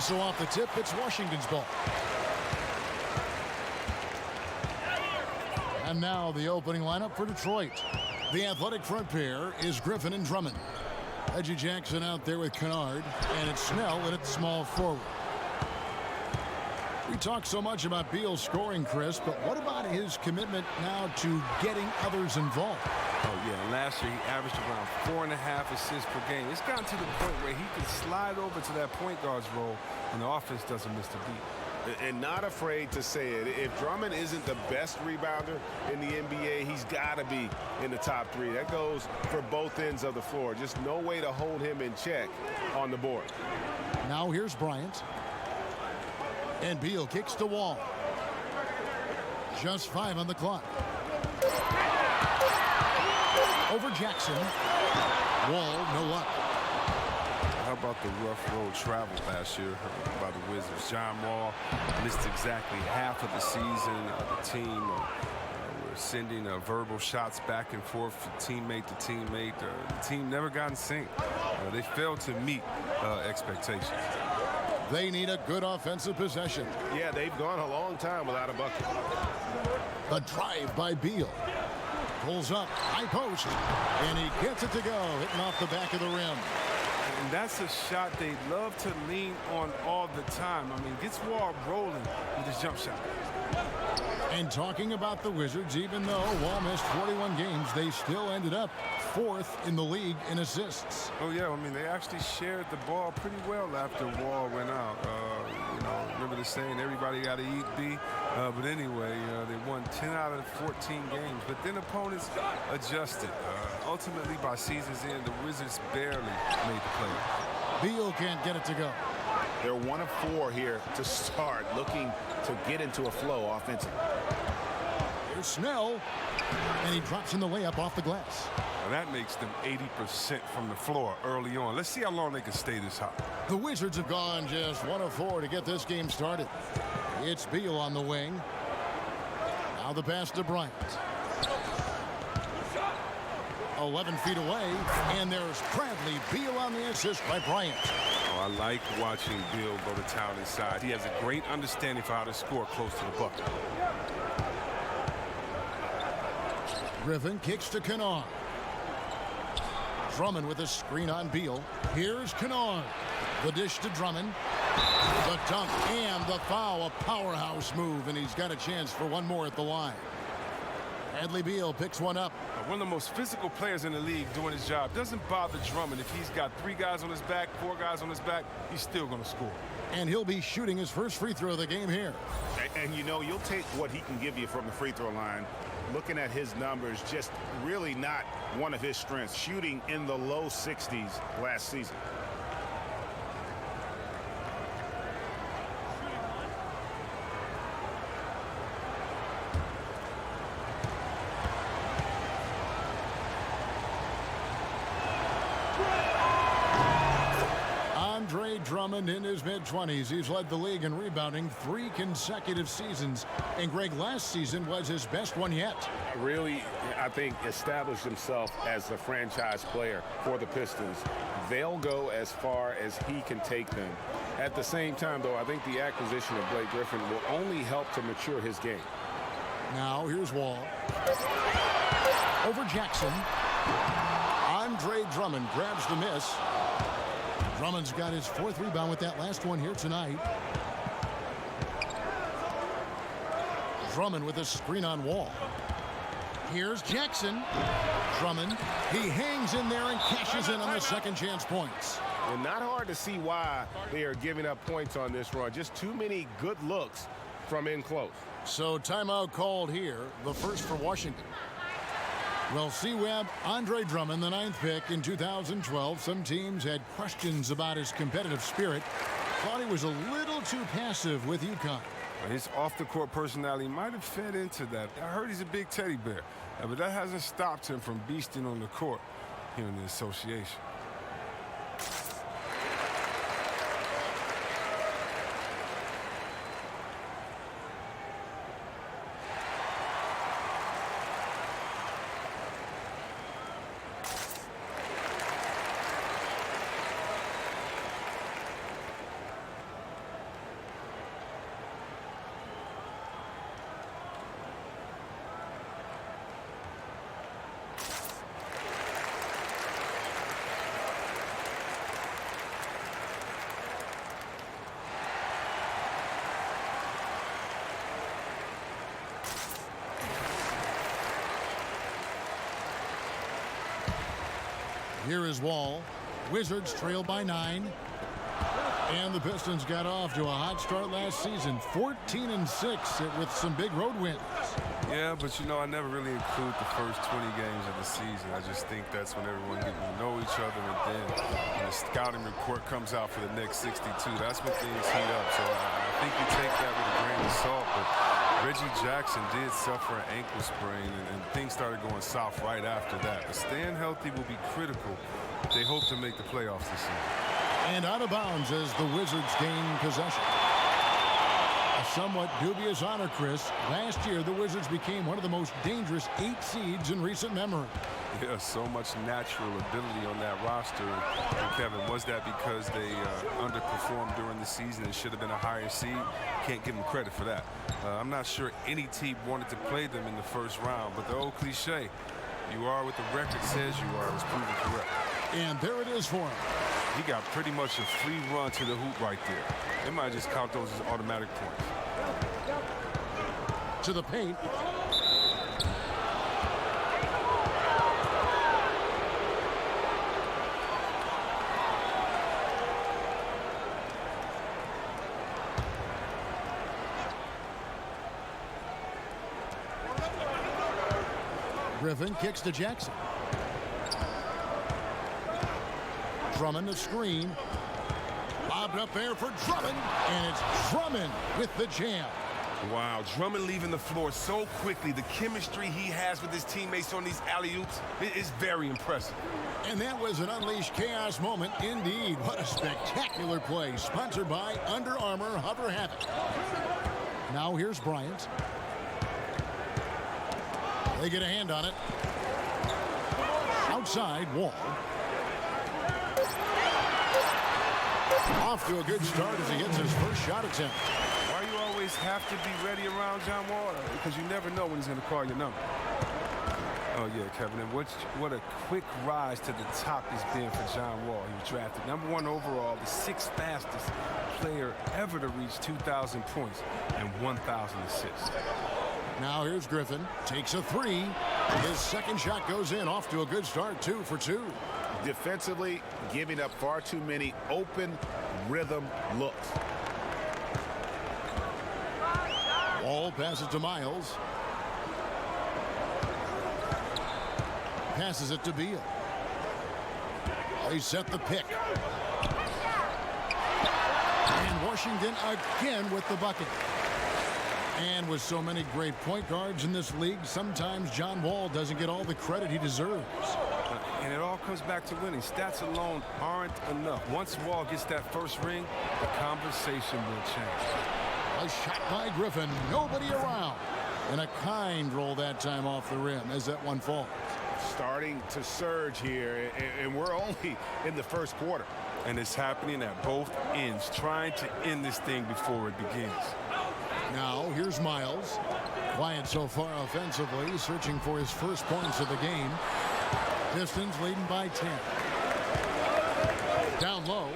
And so off the tip, it's Washington's ball. And now the opening lineup for Detroit. The athletic front pair is Griffin and Drummond. Reggie Jackson out there with Kennard, and it's Snell in at small forward. We talk so much about Beal scoring, Chris, but what about his commitment now to getting others involved? Oh, yeah. Last year, he averaged around 4.5 assists per game. It's gotten to the point where he can slide over to that point guard's role when the offense doesn't miss the beat. And not afraid to say it. If Drummond isn't the best rebounder in the NBA, he's got to be in the top 3. That goes for both ends of the floor. Just no way to hold him in check on the board. Now here's Bryant. And Beal kicks the wall. Just 5 on the clock. Over Jackson. Wall, no luck. How about the rough road travel last year by the Wizards? John Wall missed exactly half of the season. The team were sending verbal shots back and forth from teammate to teammate. The team never got in sync. They failed to meet expectations. They need a good offensive possession. Yeah, they've gone a long time without a bucket. The drive by Beal. Pulls up, high post, and he gets it to go, hitting off the back of the rim. And that's a shot they love to lean on all the time. I mean, gets Wall rolling with his jump shot. And talking about the Wizards, even though Wall missed 41 games, they still ended up 4th in the league in assists. Oh, yeah. I mean, they actually shared the ball pretty well after Wall went out. Remember the saying, everybody got to eat B? But anyway, they won 10 out of 14 games. But then opponents adjusted. Ultimately, by season's end, the Wizards barely made the playoffs. Beal can't get it to go. They're 1 of 4 here to start, looking to get into a flow offensively. Here's Snell, and he drops in the layup off the glass. Now that makes them 80% from the floor early on. Let's see how long they can stay this hot. The Wizards have gone just 1 of 4 to get this game started. It's Beal on the wing. Now the pass to Bryant. 11 feet away, and there's Bradley. Beal on the assist by Bryant. Oh, I like watching Beal go to town inside. He has a great understanding for how to score close to the bucket. Griffin kicks to Kennard. Drummond with a screen on Beal. Here's Kennard. The dish to Drummond. The dunk and the foul. A powerhouse move, and he's got a chance for one more at the line. Bradley Beal picks one up. One of the most physical players in the league doing his job. Doesn't bother Drummond. If he's got 3 guys on his back, 4 guys on his back, he's still going to score. And he'll be shooting his first free throw of the game here. And you know, you'll take what he can give you from the free throw line. Looking at his numbers, just really not one of his strengths. Shooting in the low 60s last season. Drummond in his mid-20s. He's led the league in rebounding 3 consecutive seasons. And Greg, last season was his best one yet. Really, I think, established himself as the franchise player for the Pistons. They'll go as far as he can take them. At the same time, though, I think the acquisition of Blake Griffin will only help to mature his game. Now, here's Wall. Over Jackson. Andre Drummond grabs the miss. Drummond's got his 4th rebound with that last one here tonight. Drummond with a screen on Wall. Here's Jackson. Drummond, he hangs in there and cashes in on the second chance points. And not hard to see why they are giving up points on this run. Just too many good looks from in close. So timeout called here, the first for Washington. Well, C-Web, Andre Drummond, the 9th pick in 2012. Some teams had questions about his competitive spirit. Thought he was a little too passive with UConn. His off-the-court personality might have fed into that. I heard he's a big teddy bear, but that hasn't stopped him from beasting on the court here in the association. Here is Wall. Wizards trail by 9. And the Pistons got off to a hot start last season, 14-6 with some big road wins. Yeah, but you know, I never really include the first 20 games of the season. I just think that's when everyone getting to know each other, and then when the scouting report comes out for the next 62, that's when things heat up. So I think you take that with a grain of salt, but Reggie Jackson did suffer an ankle sprain, and things started going south right after that. But staying healthy will be critical if they hope to make the playoffs this season. And out of bounds as the Wizards gain possession. A somewhat dubious honor, Chris. Last year, the Wizards became one of the most dangerous 8 seeds in recent memory. Yeah, so much natural ability on that roster. And Kevin, was that because they underperformed during the season and should have been a higher seed? Can't give them credit for that. I'm not sure any team wanted to play them in the first round, but the old cliche, you are what the record says you are, was proven correct. And there it is for him. He got pretty much a free run to the hoop right there. They might just count those as automatic points. To the paint. Griffin kicks to Jackson. Drummond a screen. Lobbed up there for Drummond, and it's Drummond with the jam. Wow, Drummond leaving the floor so quickly. The chemistry he has with his teammates on these alley-oops is very impressive. And that was an unleashed chaos moment indeed. What a spectacular play, sponsored by Under Armour Hover Havoc. Now here's Bryant. They get a hand on it. Outside, Wall. Off to a good start as he gets his first shot attempt. Why you always have to be ready around John Wall? Because you never know when he's going to call your number. Oh, yeah, Kevin. And what a quick rise to the top he's been for John Wall. He was drafted #1 overall, the 6th fastest player ever to reach 2,000 points and 1,000 assists. Now here's Griffin. Takes a 3. His second shot goes in. Off to a good start, 2 for 2. Defensively, giving up far too many open rhythm looks. Wall passes to Miles. Passes it to Beal. They set the pick. And Washington again with the bucket. And with so many great point guards in this league, sometimes John Wall doesn't get all the credit he deserves. And it all comes back to winning. Stats alone aren't enough. Once Wall gets that first ring, the conversation will change. A shot by Griffin. Nobody around. And a kind roll that time off the rim as that one falls. Starting to surge here, and we're only in the first quarter. And it's happening at both ends, trying to end this thing before it begins. Now, here's Miles. Quiet so far offensively, searching for his first points of the game. Pistons leading by 10. Down low,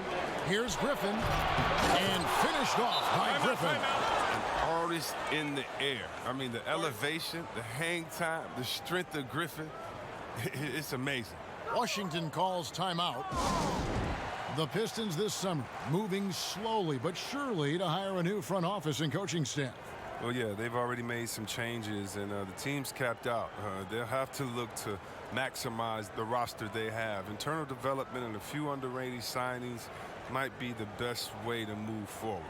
here's Griffin. And finished off by Griffin. An artist in the air. I mean, the elevation, the hang time, the strength of Griffin, it's amazing. Washington calls timeout. The Pistons this summer moving slowly but surely to hire a new front office and coaching staff. Well, yeah, they've already made some changes, and the team's capped out. They'll have to look to maximize the roster they have. Internal development and a few underrated signings might be the best way to move forward.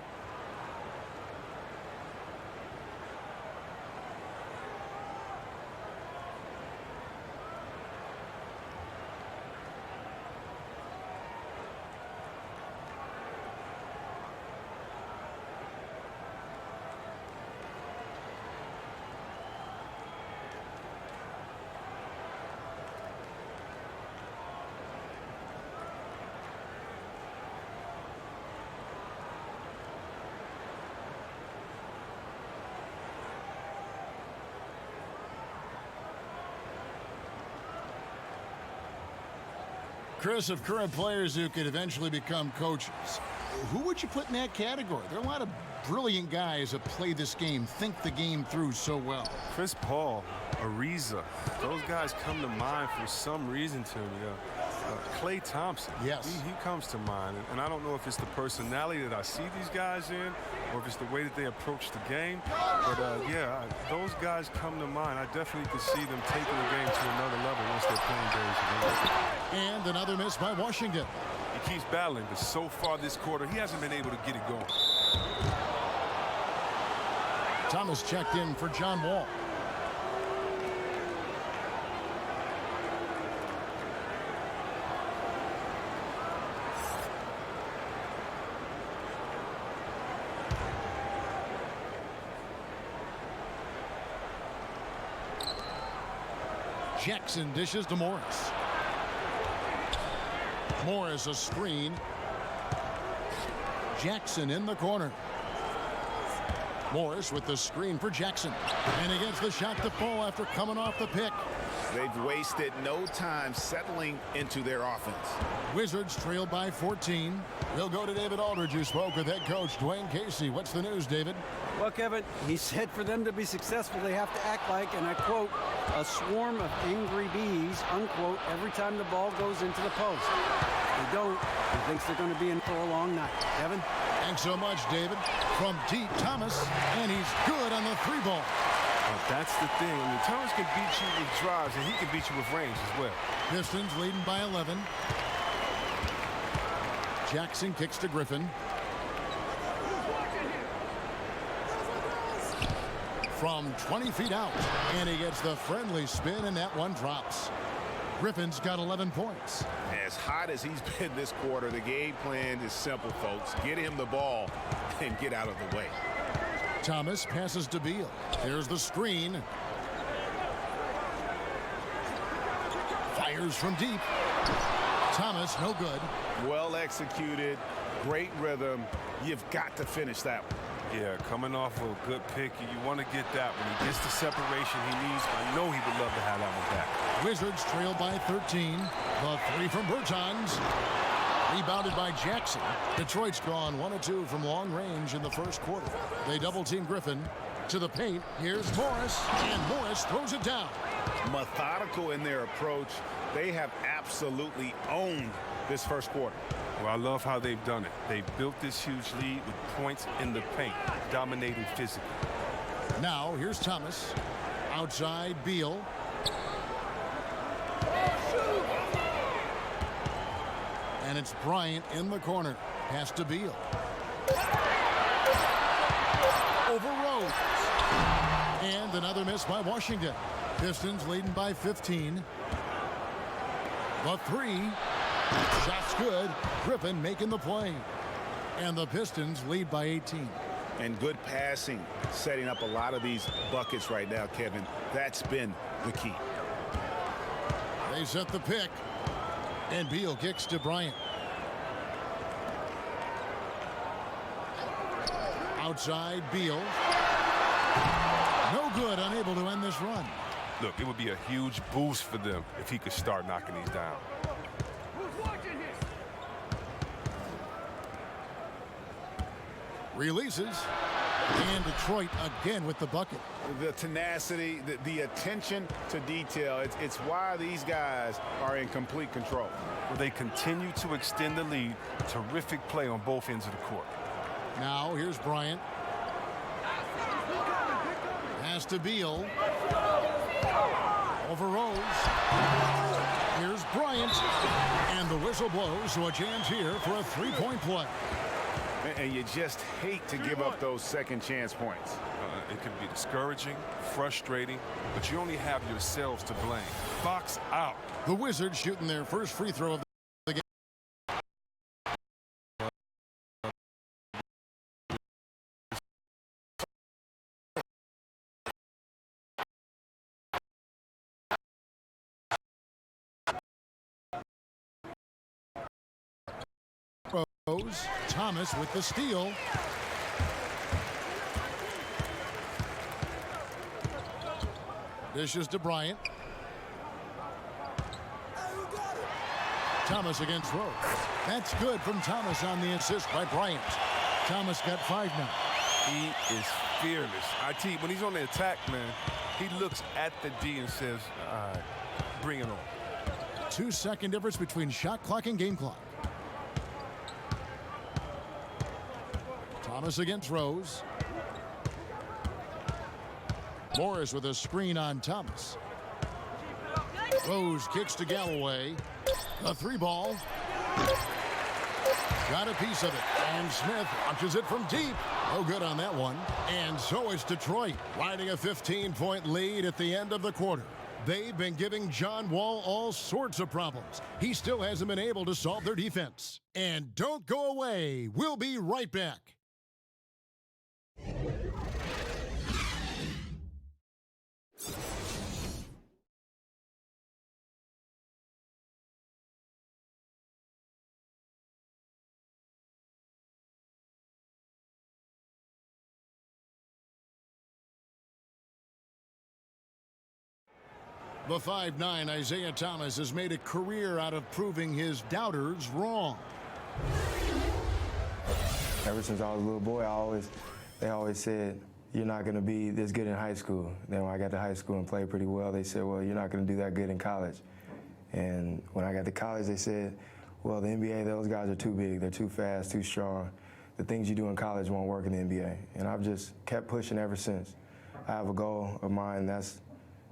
Chris, of current players who could eventually become coaches, who would you put in that category? There are a lot of brilliant guys that play this game, think the game through so well. Chris Paul, Ariza, those guys come to mind for some reason to me. Klay Thompson. Yes. He comes to mind. And I don't know if it's the personality that I see these guys in or if it's the way that they approach the game. But, yeah, those guys come to mind. I definitely could see them taking the game to another level once they're playing games together. And another miss by Washington. He keeps battling, but so far this quarter, he hasn't been able to get it going. Thomas checked in for John Wall. Jackson dishes to Morris. Morris a screen. Jackson in the corner. Morris with the screen for Jackson. And he gets the shot to fall after coming off the pick. They've wasted no time settling into their offense. Wizards trailed by 14. We'll go to David Aldridge, who spoke with head coach Dwayne Casey. What's the news, David? Well, Kevin, he said for them to be successful, they have to act like, and I quote, a swarm of angry bees, unquote, every time the ball goes into the post. If they don't, he thinks they're going to be in for a long night. Kevin? Thanks so much, David. From deep, Thomas, and he's good on the three ball. That's the thing. I mean, Thomas can beat you with drives, and he can beat you with range as well. Pistons leading by 11. Jackson kicks to Griffin. From 20 feet out, and he gets the friendly spin, and that one drops. Griffin's got 11 points. As hot as he's been this quarter, the game plan is simple, folks. Get him the ball and get out of the way. Thomas passes to Beal. There's the screen. Fires from deep. Thomas, no good. Well executed, great rhythm. You've got to finish that one. Yeah, coming off of a good pick, you want to get that when he gets the separation he needs. I know he would love to have that one back. Wizards trail by 13. The three from Bertans. Rebounded by Jackson. Detroit's gone 1 of 2 from long range in the first quarter. They double-team Griffin. To the paint. Here's Morris. And Morris throws it down. Methodical in their approach. They have absolutely owned this first quarter. Well, I love how they've done it. They've built this huge lead with points in the paint, dominating physically. Now, here's Thomas. Outside, Beal. And it's Bryant in the corner. Pass to Beal. Over Rose. And another miss by Washington. Pistons leading by 15. The three. Shot's good. Griffin making the play. And the Pistons lead by 18. And good passing, setting up a lot of these buckets right now, Kevin. That's been the key. They set the pick. And Beal kicks to Bryant. Outside, Beal. No good, unable to end this run. Look, it would be a huge boost for them if he could start knocking these down. Releases. And Detroit again with the bucket. The tenacity, the attention to detail, it's why these guys are in complete control. Well, they continue to extend the lead. Terrific play on both ends of the court. Now here's Bryant. Pass to Beal. Over Rose. Here's Bryant. And the whistle blows, so a chance here for a three-point play. And you just hate to give up those second chance points. It can be discouraging, frustrating, but you only have yourselves to blame. Box out. The Wizards shooting their first free throw of the game. Thomas with the steal. Dishes to Bryant. Thomas against Rose. That's good from Thomas on the assist by Bryant. Thomas got 5 now. He is fearless. I tell you, when he's on the attack, man, he looks at the D and says, all right, bring it on. 2-second difference between shot clock and game clock. Thomas against Rose. Morris with a screen on Thomas. Rose kicks to Galloway. A 3-ball. Got a piece of it. And Smith launches it from deep. No good on that one. And so is Detroit, riding a 15-point lead at the end of the quarter. They've been giving John Wall all sorts of problems. He still hasn't been able to solve their defense. And don't go away. We'll be right back. The 5'9" Isaiah Thomas has made a career out of proving his doubters wrong. Ever since I was a little boy, they always said, you're not going to be this good in high school. Then when I got to high school and played pretty well, they said, well, you're not going to do that good in college. And when I got to college, they said, well, the NBA, those guys are too big. They're too fast, too strong. The things you do in college won't work in the NBA. And I've just kept pushing ever since. I have a goal of mine, that's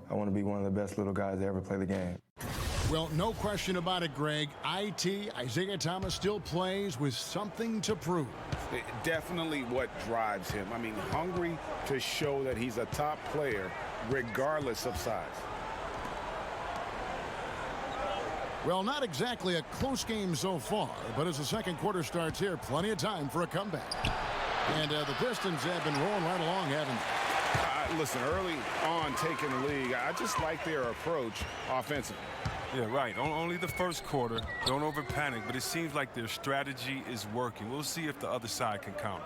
I want to be one of the best little guys to ever play the game. Well, no question about it, Greg. Isaiah Thomas still plays with something to prove. Definitely what drives him. I mean, hungry to show that he's a top player regardless of size. Well, not exactly a close game so far, but as the second quarter starts here, plenty of time for a comeback. And the Pistons have been rolling right along, haven't they? Listen, early on taking the league, I just like their approach offensively. Yeah, right. Only the first quarter. Don't over-panic, but it seems like their strategy is working. We'll see if the other side can counter.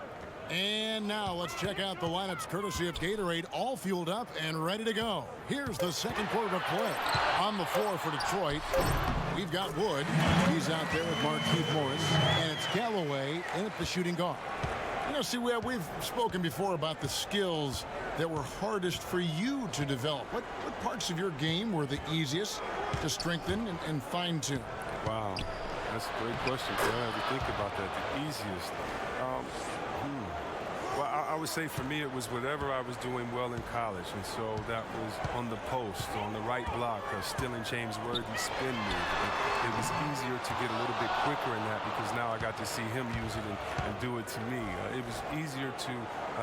And now let's check out the lineups courtesy of Gatorade, all fueled up and ready to go. Here's the second quarter of play. On the floor for Detroit, we've got Wood. He's out there with Markieff Morris, and it's Galloway in at the shooting guard. You know, see, we've spoken before about the skills that were hardest for you to develop. What parts of your game were the easiest to strengthen and fine-tune? Wow, that's a great question. I had to think about that. The easiest. Well, I would say for me it was whatever I was doing well in college, and so that was on the post, on the right block, stealing James Worthy's spin move. It was easier to get a little bit quicker in that because now I got to see him use it and do it to me. It was easier to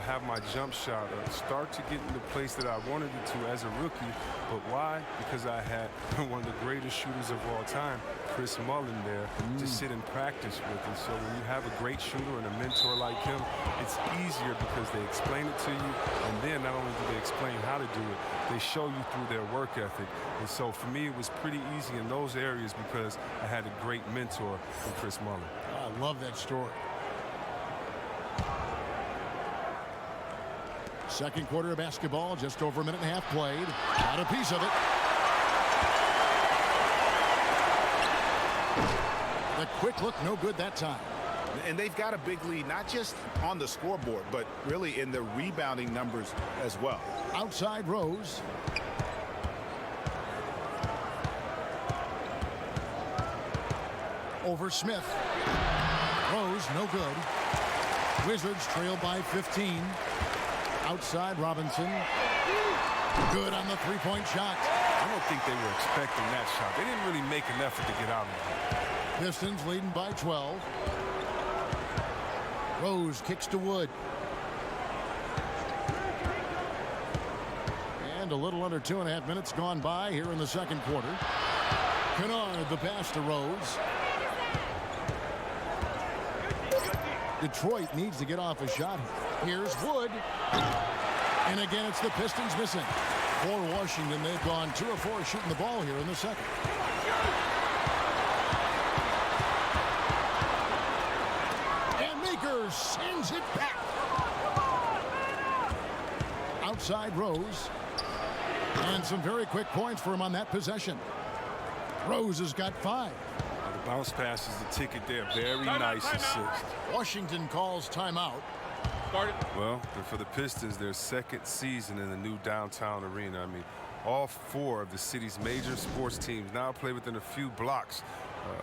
have my jump shot start to get in the place that I wanted it to as a rookie. But why? Because I had one of the greatest shooters of all time, Chris Mullin, there to sit and practice with. And so when you have a great shooter and a mentor like him, it's easier because they explain it to you, and then not only do they explain how to do it, they show you through their work ethic. And so for me, it was pretty easy in those areas because I had a great mentor in Chris Mullin. I love that story. Second quarter of basketball, just over a minute and a half played. Got a piece of it. The quick look, no good that time. And they've got a big lead, not just on the scoreboard, but really in the rebounding numbers as well. Outside Rose. Over Smith. Rose, no good. Wizards trail by 15. Outside Robinson. Good on the three-point shot. I don't think they were expecting that shot. They didn't really make an effort to get out of it. Pistons leading by 12. Rose kicks to Wood. And a little under 2.5 minutes gone by here in the second quarter. Kennard the pass to Rose. Detroit needs to get off a shot here. Here's Wood. And again, it's the Pistons missing. For Washington, they've gone 2 of 4 shooting the ball here in the second. And Maker sends it back. Outside Rose. And some very quick points for him on that possession. Rose has got 5. The bounce pass is the ticket there. Very nice assist. Washington calls timeout. Well, for the Pistons, their second season in the new downtown arena. I mean, All 4 of the city's major sports teams now play within a few blocks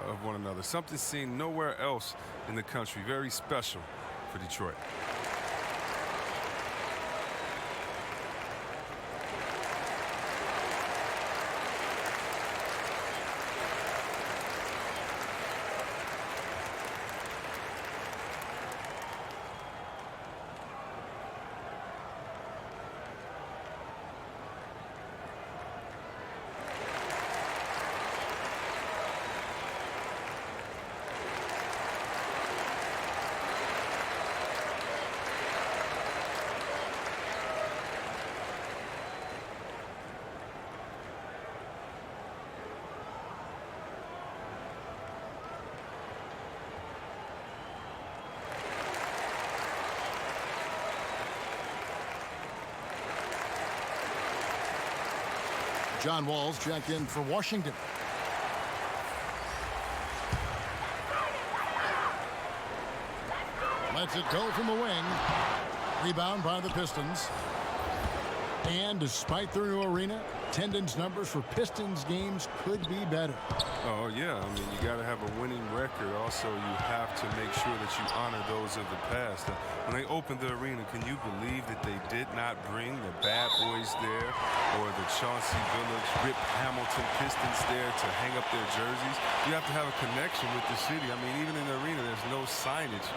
of one another. Something seen nowhere else in the country. Very special for Detroit. John Wall's checked in for Washington. Lets it go from the wing. Rebound by the Pistons. And despite their new arena, attendance numbers for Pistons games could be better. Oh, yeah. I mean, you got to have a winning record. Also, you have to make sure that you honor those of the past. When they opened the arena, can you believe that they did not bring the Bad Boys there or the Chauncey Billups, Rip Hamilton Pistons there to hang up their jerseys? You have to have a connection with the city. I mean, even in the arena, there's no signage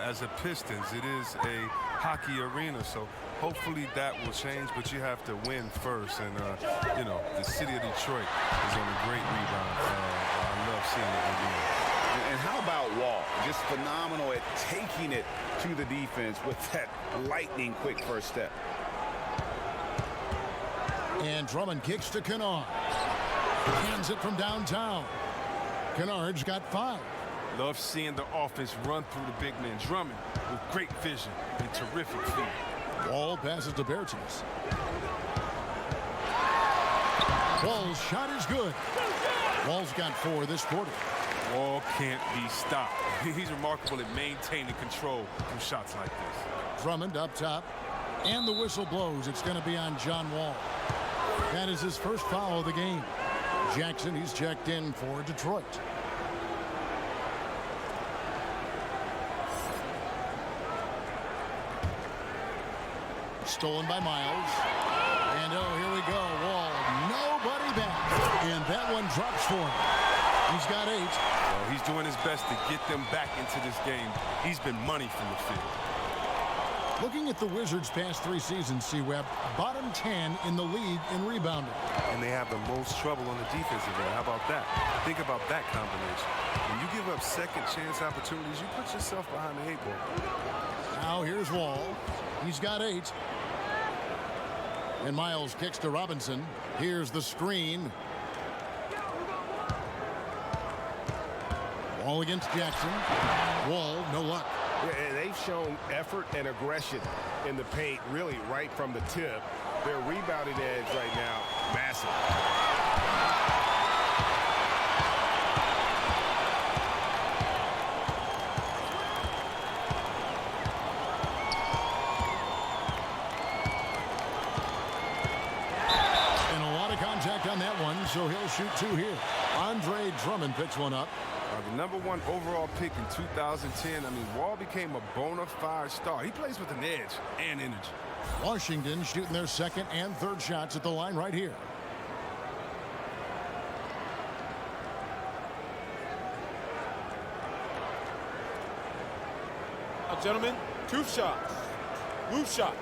as a Pistons. It is a hockey arena, so hopefully that will change, but you have to win first. And, you know, the city of Detroit is on a great rebound. I love seeing it again. And how about Wall? Just phenomenal at taking it to the defense with that lightning quick first step. And Drummond kicks to Kennard. Hands it from downtown. Kennard's got 5. Love seeing the offense run through the big man. Drummond with great vision and terrific feet. Wall passes to Bertens. Wall's shot is good. Wall's got 4 this quarter. Wall can't be stopped. He's remarkable at maintaining control through shots like this. Drummond up top. And the whistle blows. It's going to be on John Wall. That is his first foul of the game. Jackson, he's checked in for Detroit. Stolen by Miles. And oh, here we go. Wall, nobody back. And that one drops for him. He's got 8. Well, he's doing his best to get them back into this game. He's been money from the field. Looking at the Wizards' past 3 seasons, C-Web, bottom 10 in the league in rebounding. And they have the most trouble on the defensive end. How about that? Think about that combination. When you give up second chance opportunities, you put yourself behind the 8 ball. Now here's Wall. He's got 8. And Miles kicks to Robinson. Here's the screen. Wall against Jackson. Wall, no luck. Yeah, they've shown effort and aggression in the paint, really right from the tip. Their rebounding edge right now, massive. And a lot of contact on that one, so he'll shoot 2 here. Andre Drummond picks one up. The number 1 overall pick in 2010. I mean, Wall became a bona fide star. He plays with an edge and energy. Washington shooting their second and third shots at the line right here. Gentlemen, 2 shots. Loose shots.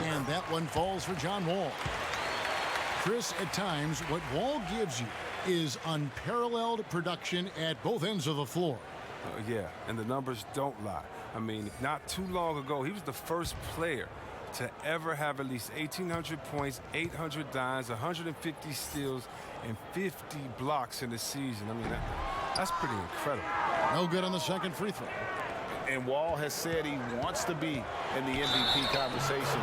And that one falls for John Wall. Chris, at times, what Wall gives you is unparalleled production at both ends of the floor. Yeah, and the numbers don't lie. I mean, not too long ago, he was the first player to ever have at least 1,800 points, 800 dimes, 150 steals, and 50 blocks in a season. I mean, that's pretty incredible. No good on the second free throw. And Wall has said he wants to be in the MVP conversation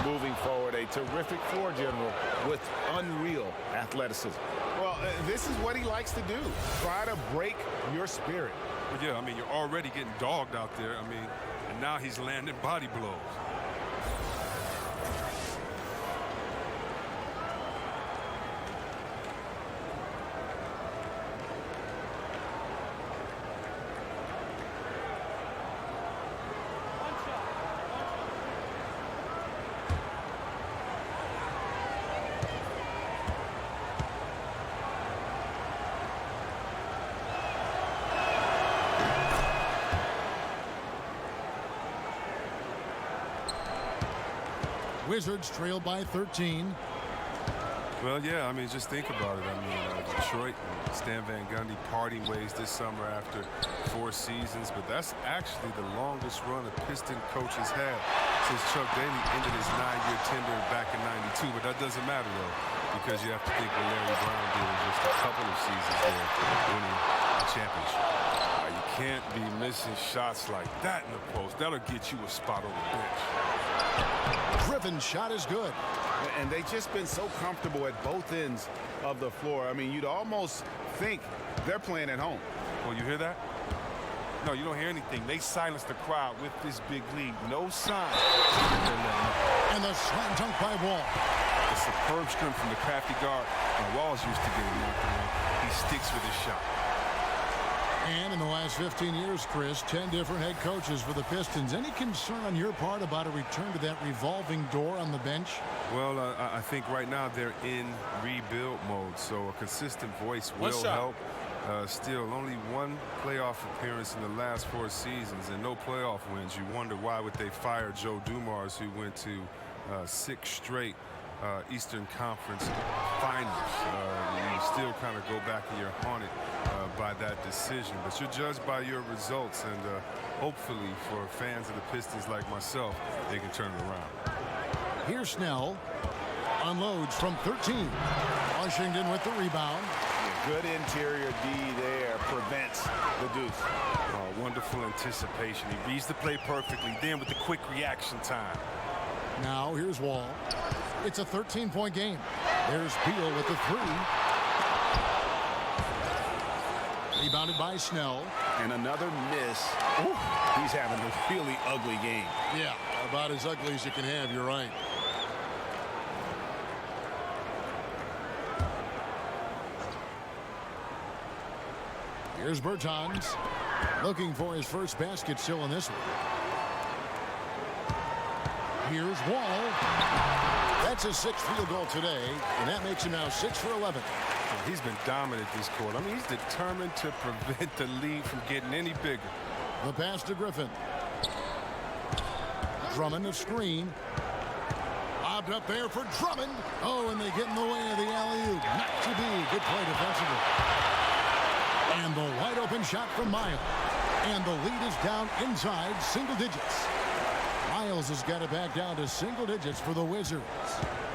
moving forward. A terrific floor general with unreal athleticism. Well, this is what he likes to do. Try to break your spirit. But yeah, I mean, you're already getting dogged out there. I mean, and now he's landing body blows. Wizards trail by 13. Well, yeah, I mean, just think about it. I mean, Detroit and Stan Van Gundy parting ways this summer after 4 seasons, but that's actually the longest run a Piston coach has had since Chuck Daly ended his 9-year tender back in '92. But that doesn't matter, though, because you have to think what Larry Brown did in just a couple of seasons there, winning a championship. You can't be missing shots like that in the post. That'll get you a spot on the bench. Griffin's shot is good. And they've just been so comfortable at both ends of the floor. I mean, you'd almost think they're playing at home. Oh, you hear that? No, you don't hear anything. They silenced the crowd with this big lead. No sign. And the slam dunk by Wall. A superb scrim from the crafty guard. Wall's used to getting knocked around. He sticks with his shot. And in the last 15 years, Chris, 10 different head coaches for the Pistons. Any concern on your part about a return to that revolving door on the bench? Well, I think right now they're in rebuild mode, so a consistent voice will help. Still, only 1 playoff appearance in the last 4 seasons and no playoff wins. You wonder why would they fire Joe Dumars, who went to 6 straight Eastern Conference Finals. You still kind of go back and you're haunted by that decision. But you're judged by your results, and hopefully for fans of the Pistons like myself, they can turn it around. Here's Snell. Unloads from 13. Washington with the rebound. Good interior D there. Prevents the deuce. Wonderful anticipation. He reads the play perfectly. Then with the quick reaction time. Now here's Wall. It's a 13-point game. There's Beal with the 3. Rebounded by Snell. And another miss. Ooh, he's having a really ugly game. Yeah, about as ugly as you can have. You're right. Here's Bertans. Looking for his first basket still in this one. Here's Wall. That's his 6th field goal today, and that makes him now 6 for 11. He's been dominant this quarter. I mean, he's determined to prevent the lead from getting any bigger. The pass to Griffin. Drummond a screen. Lobbed up there for Drummond. Oh, and they get in the way of the alley-oop. Not to be. Good play defensively. And the wide open shot from Miles. And the lead is down inside single digits. Miles has got it back down to single digits for the Wizards.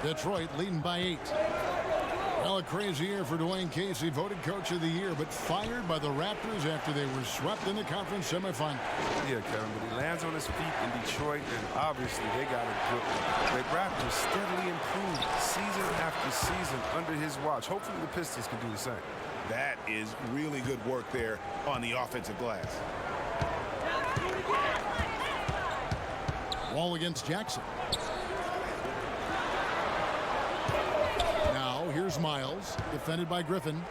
Detroit leading by 8. Well, a crazy year for Dwayne Casey, voted Coach of the Year, but fired by the Raptors after they were swept in the conference semifinal. Yeah, Kevin, but he lands on his feet in Detroit, and obviously they got a good one. The Raptors steadily improved season after season under his watch. Hopefully the Pistons can do the same. That is really good work there on the offensive glass. Wall against Jackson. Now here's Miles, defended by Griffin.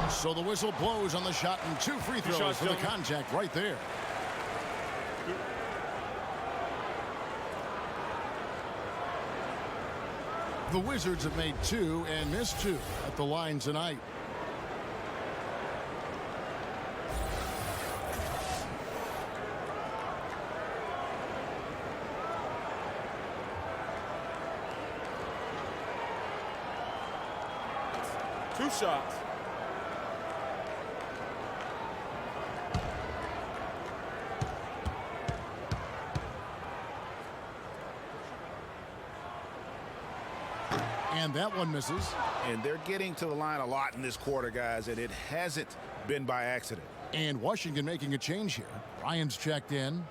So the whistle blows on the shot, and 2 free throws for the contact right there. The Wizards have made 2 and missed 2 at the line tonight. Two shots. And that one misses. And they're getting to the line a lot in this quarter, guys, and it hasn't been by accident. And Washington making a change here. Ryan's checked in.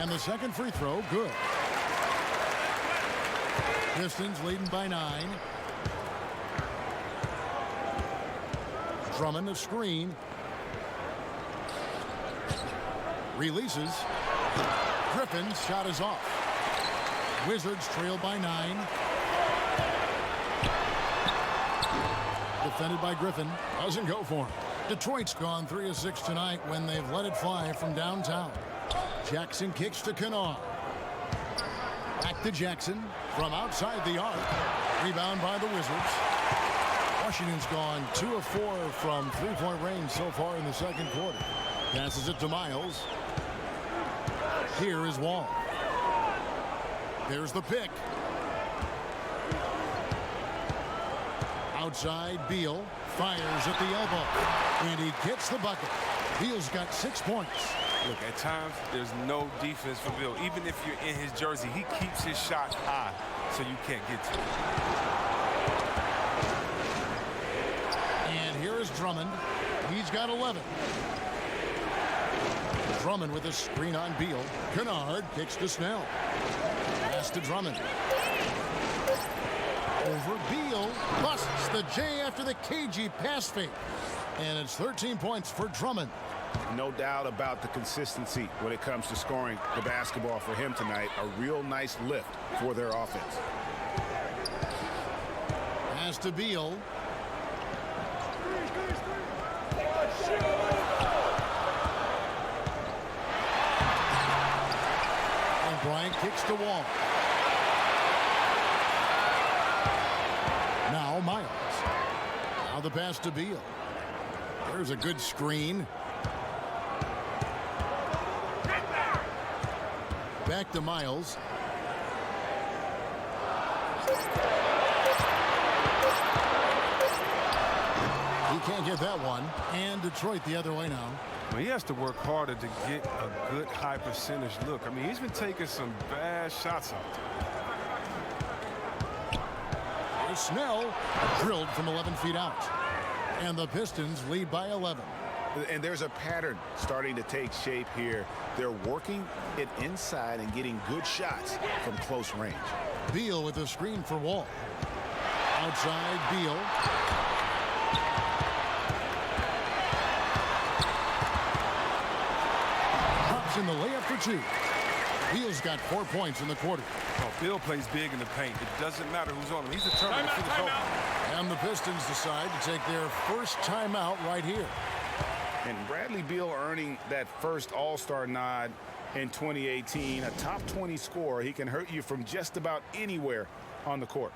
And the second free throw, good. Pistons leading by 9. Drummond a screen. Releases. Griffin's shot is off. Wizards trail by 9. Defended by Griffin. Doesn't go for him. Detroit's gone 3 of 6 tonight when they've let it fly from downtown. Jackson kicks to Kennard. Back to Jackson from outside the arc. Rebound by the Wizards. Washington's gone 2 of 4 from three-point range so far in the second quarter. Passes it to Miles. Here is Wall. There's the pick. Outside, Beal fires at the elbow. And he gets the bucket. Beal's got 6 points. Look, at times, there's no defense for Bill. Even if you're in his jersey, he keeps his shot high so you can't get to it. And here is Drummond. He's got 11. Drummond with a screen on Beal. Kennard kicks to Snell. Pass to Drummond. Over Beal. Busts the J after the cagey pass fake. And it's 13 points for Drummond. No doubt about the consistency when it comes to scoring the basketball for him tonight. A real nice lift for their offense. Pass to Beal. And Bryant kicks to Wall. Now Miles. Now the pass to Beal. There's a good screen. Back to Miles. He can't get that one. And Detroit the other way now. Well, he has to work harder to get a good high percentage look. I mean, he's been taking some bad shots out there. Here's Snell drilled from 11 feet out. And the Pistons lead by 11. And there's a pattern starting to take shape here. They're working it inside and getting good shots from close range. Beal with a screen for Wall. Outside, Beal. Drops in the layup for 2. Beal's got 4 points in the quarter. Oh, Bill plays big in the paint. It doesn't matter who's on him. He's determined to finish over. And the Pistons decide to take their first timeout right here. And Bradley Beal earning that first All-Star nod in 2018. A top 20 scorer. He can hurt you from just about anywhere on the court.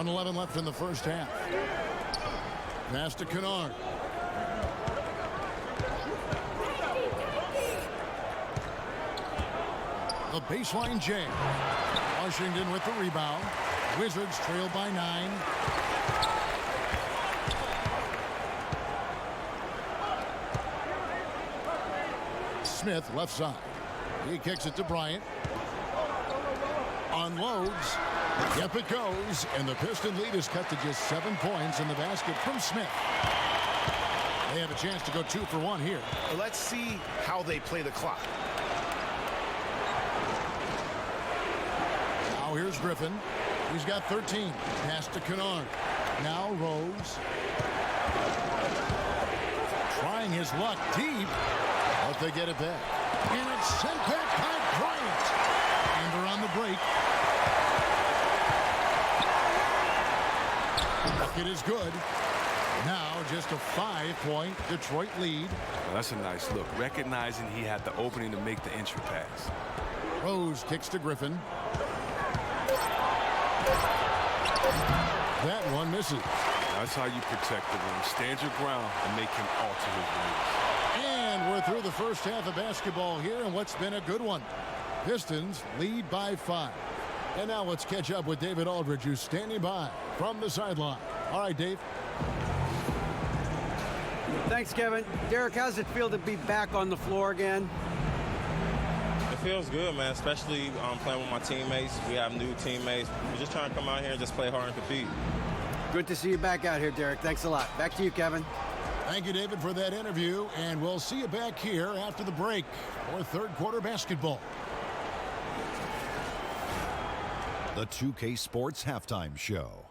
.11 left in the first half. Pass to Kennard. The baseline J. Washington with the rebound. Wizards trail by 9. Smith left side. He kicks it to Bryant. Unloads. Yep, it goes. And the Piston lead is cut to just 7 points in the basket from Smith. They have a chance to go 2 for 1 here. Let's see how they play the clock. Now here's Griffin. He's got 13. Pass to Kennard. Now Rose. Trying his luck deep, but they get it back. And it's sent back by Bryant. And they're on the break. Bucket is good. Now just a 5-point Detroit lead. Well, that's a nice look, recognizing he had the opening to make the entry pass. Rose kicks to Griffin. That one misses. That's how you protect the rim. Stand your ground and make him alter his moves. And we're through the first half of basketball here, and what's been a good one. Pistons lead by 5. And now let's catch up with David Aldridge, who's standing by from the sideline. All right, Dave. Thanks, Kevin. Derek, how's it feel to be back on the floor again? It feels good, man, especially playing with my teammates. We have new teammates. We're just trying to come out here and just play hard and compete. Good to see you back out here, Derek. Thanks a lot. Back to you, Kevin. Thank you, David, for that interview, and we'll see you back here after the break for third quarter basketball. The 2K Sports Halftime Show.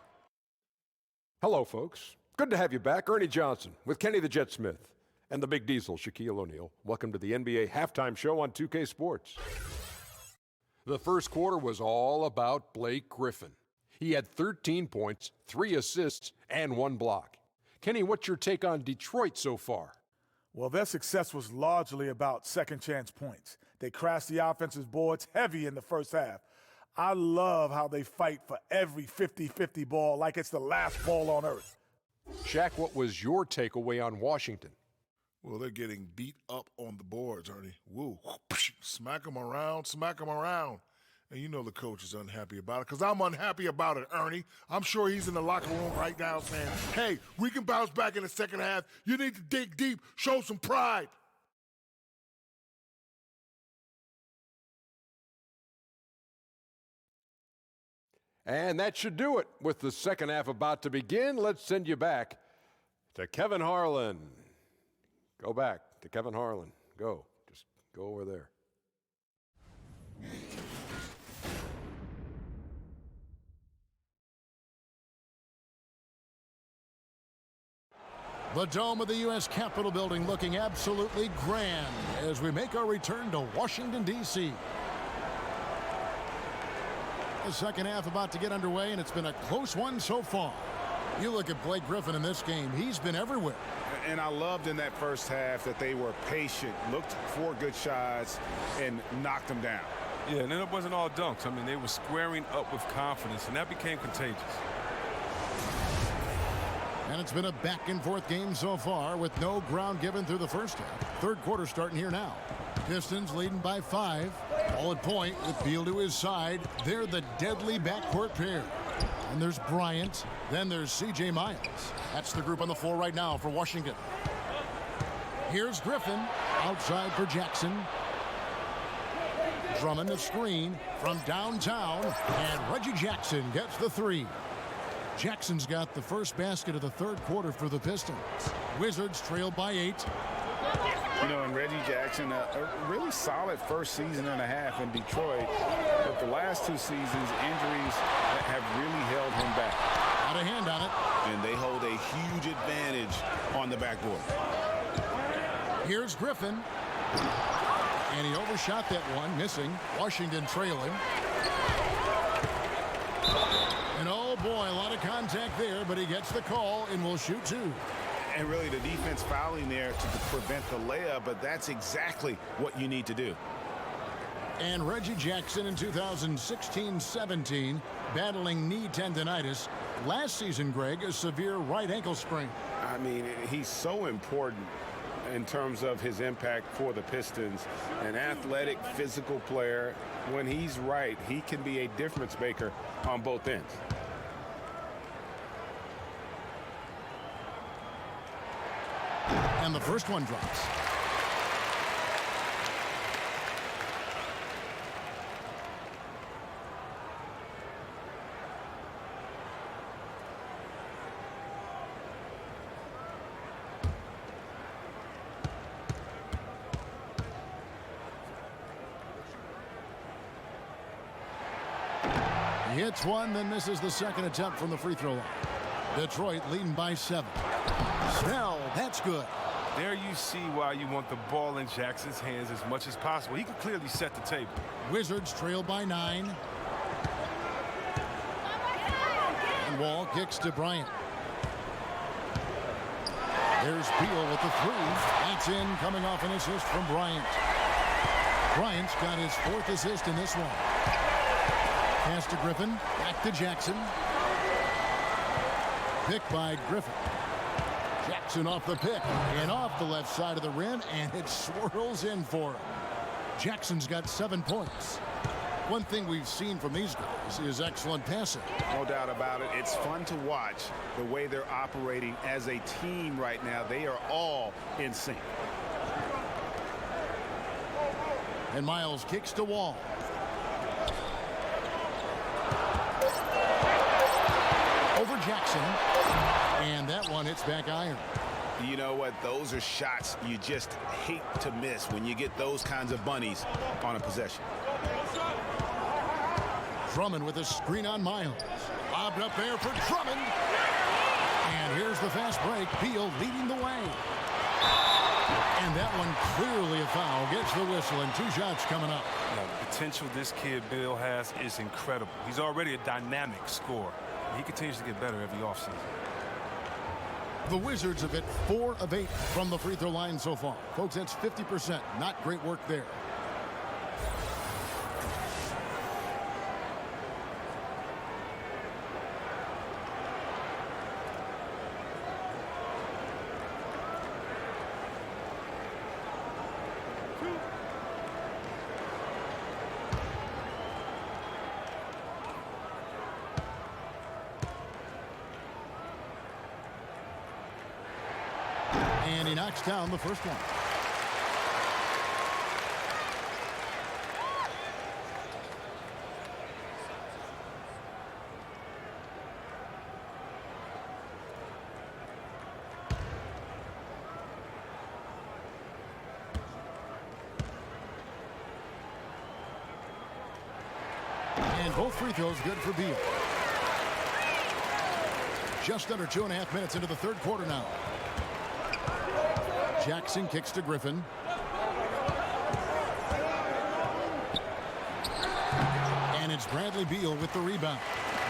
Hello, folks. Good to have you back. Ernie Johnson with Kenny the Jet Smith and the Big Diesel, Shaquille O'Neal. Welcome to the NBA Halftime Show on 2K Sports. The first quarter was all about Blake Griffin. He had 13 points, 3 assists, and 1 block. Kenny, what's your take on Detroit so far? Well, their success was largely about second chance points. They crashed the offensive boards heavy in the first half. I love how they fight for every 50-50 ball like it's the last ball on earth. Shaq, what was your takeaway on Washington? Well, they're getting beat up on the boards, Ernie. Woo. Smack them around, smack them around. And you know the coach is unhappy about it, because I'm unhappy about it, Ernie. I'm sure he's in the locker room right now saying, hey, we can bounce back in the second half. You need to dig deep, show some pride. And that should do it. With the second half about to begin, let's send you back to Kevin Harlan. Go back to Kevin Harlan. Go. Just go over there. The dome of the U.S. Capitol building looking absolutely grand as we make our return to Washington, D.C. The second half about to get underway, and it's been a close one so far. You look at Blake Griffin in this game. He's been everywhere. And I loved in that first half that they were patient, looked for good shots, and knocked them down. Yeah, and then it wasn't all dunks. I mean, they were squaring up with confidence, and that became contagious. And it's been a back-and-forth game so far with no ground given through the first half. Third quarter starting here now. Pistons leading by 5. All at point with Beal to his side. They're the deadly backcourt pair. And there's Bryant. Then there's C.J. Miles. That's the group on the floor right now for Washington. Here's Griffin outside for Jackson. Drummond the screen from downtown. And Reggie Jackson gets the 3. Jackson's got the first basket of the third quarter for the Pistons. Wizards trail by 8. You know, and Reggie Jackson, a really solid first season and a half in Detroit. But the last 2 seasons, injuries have really held him back. Got a hand on it. And they hold a huge advantage on the backboard. Here's Griffin. And he overshot that one, missing. Washington trailing. And oh boy, a lot of contact there, but he gets the call and will shoot 2. And really the defense fouling there to prevent the layup, but that's exactly what you need to do. And Reggie Jackson in 2016-17 battling knee tendonitis. Last season, Greg, a severe right ankle sprain. I mean, he's so important in terms of his impact for the Pistons. An athletic, physical player. When he's right, he can be a difference maker on both ends. And the first one drops. hits one, then misses the second attempt from the free throw line. Detroit leading by 7. Snell, that's good. There you see why you want the ball in Jackson's hands as much as possible. He can clearly set the table. Wizards trail by 9. And Wall kicks to Bryant. There's Beal with the 3. That's in, coming off an assist from Bryant. Bryant's got his 4th assist in this one. Pass to Griffin. Back to Jackson. Pick by Griffin. Jackson off the pick and off the left side of the rim, and it swirls in for him. Jackson's got 7 points. One thing we've seen from these guys is excellent passing. No doubt about it. It's fun to watch the way they're operating as a team right now. They are all in sync. And Miles kicks to Wall. Over Jackson. And that one hits back iron. You know what? Those are shots you just hate to miss when you get those kinds of bunnies on a possession. Drummond with a screen on Miles. Lobbed up there for Drummond. And here's the fast break. Beal leading the way. And that one clearly a foul. Gets the whistle, and 2 shots coming up. The potential this kid Beal has is incredible. He's already a dynamic scorer. He continues to get better every offseason. The Wizards have hit 4 of 8 from the free throw line so far. Folks, that's 50%. Not great work there. And he knocks down the first one. And both free throws good for Beal. Just under 2.5 minutes into the third quarter now. Jackson kicks to Griffin. And it's Bradley Beal with the rebound.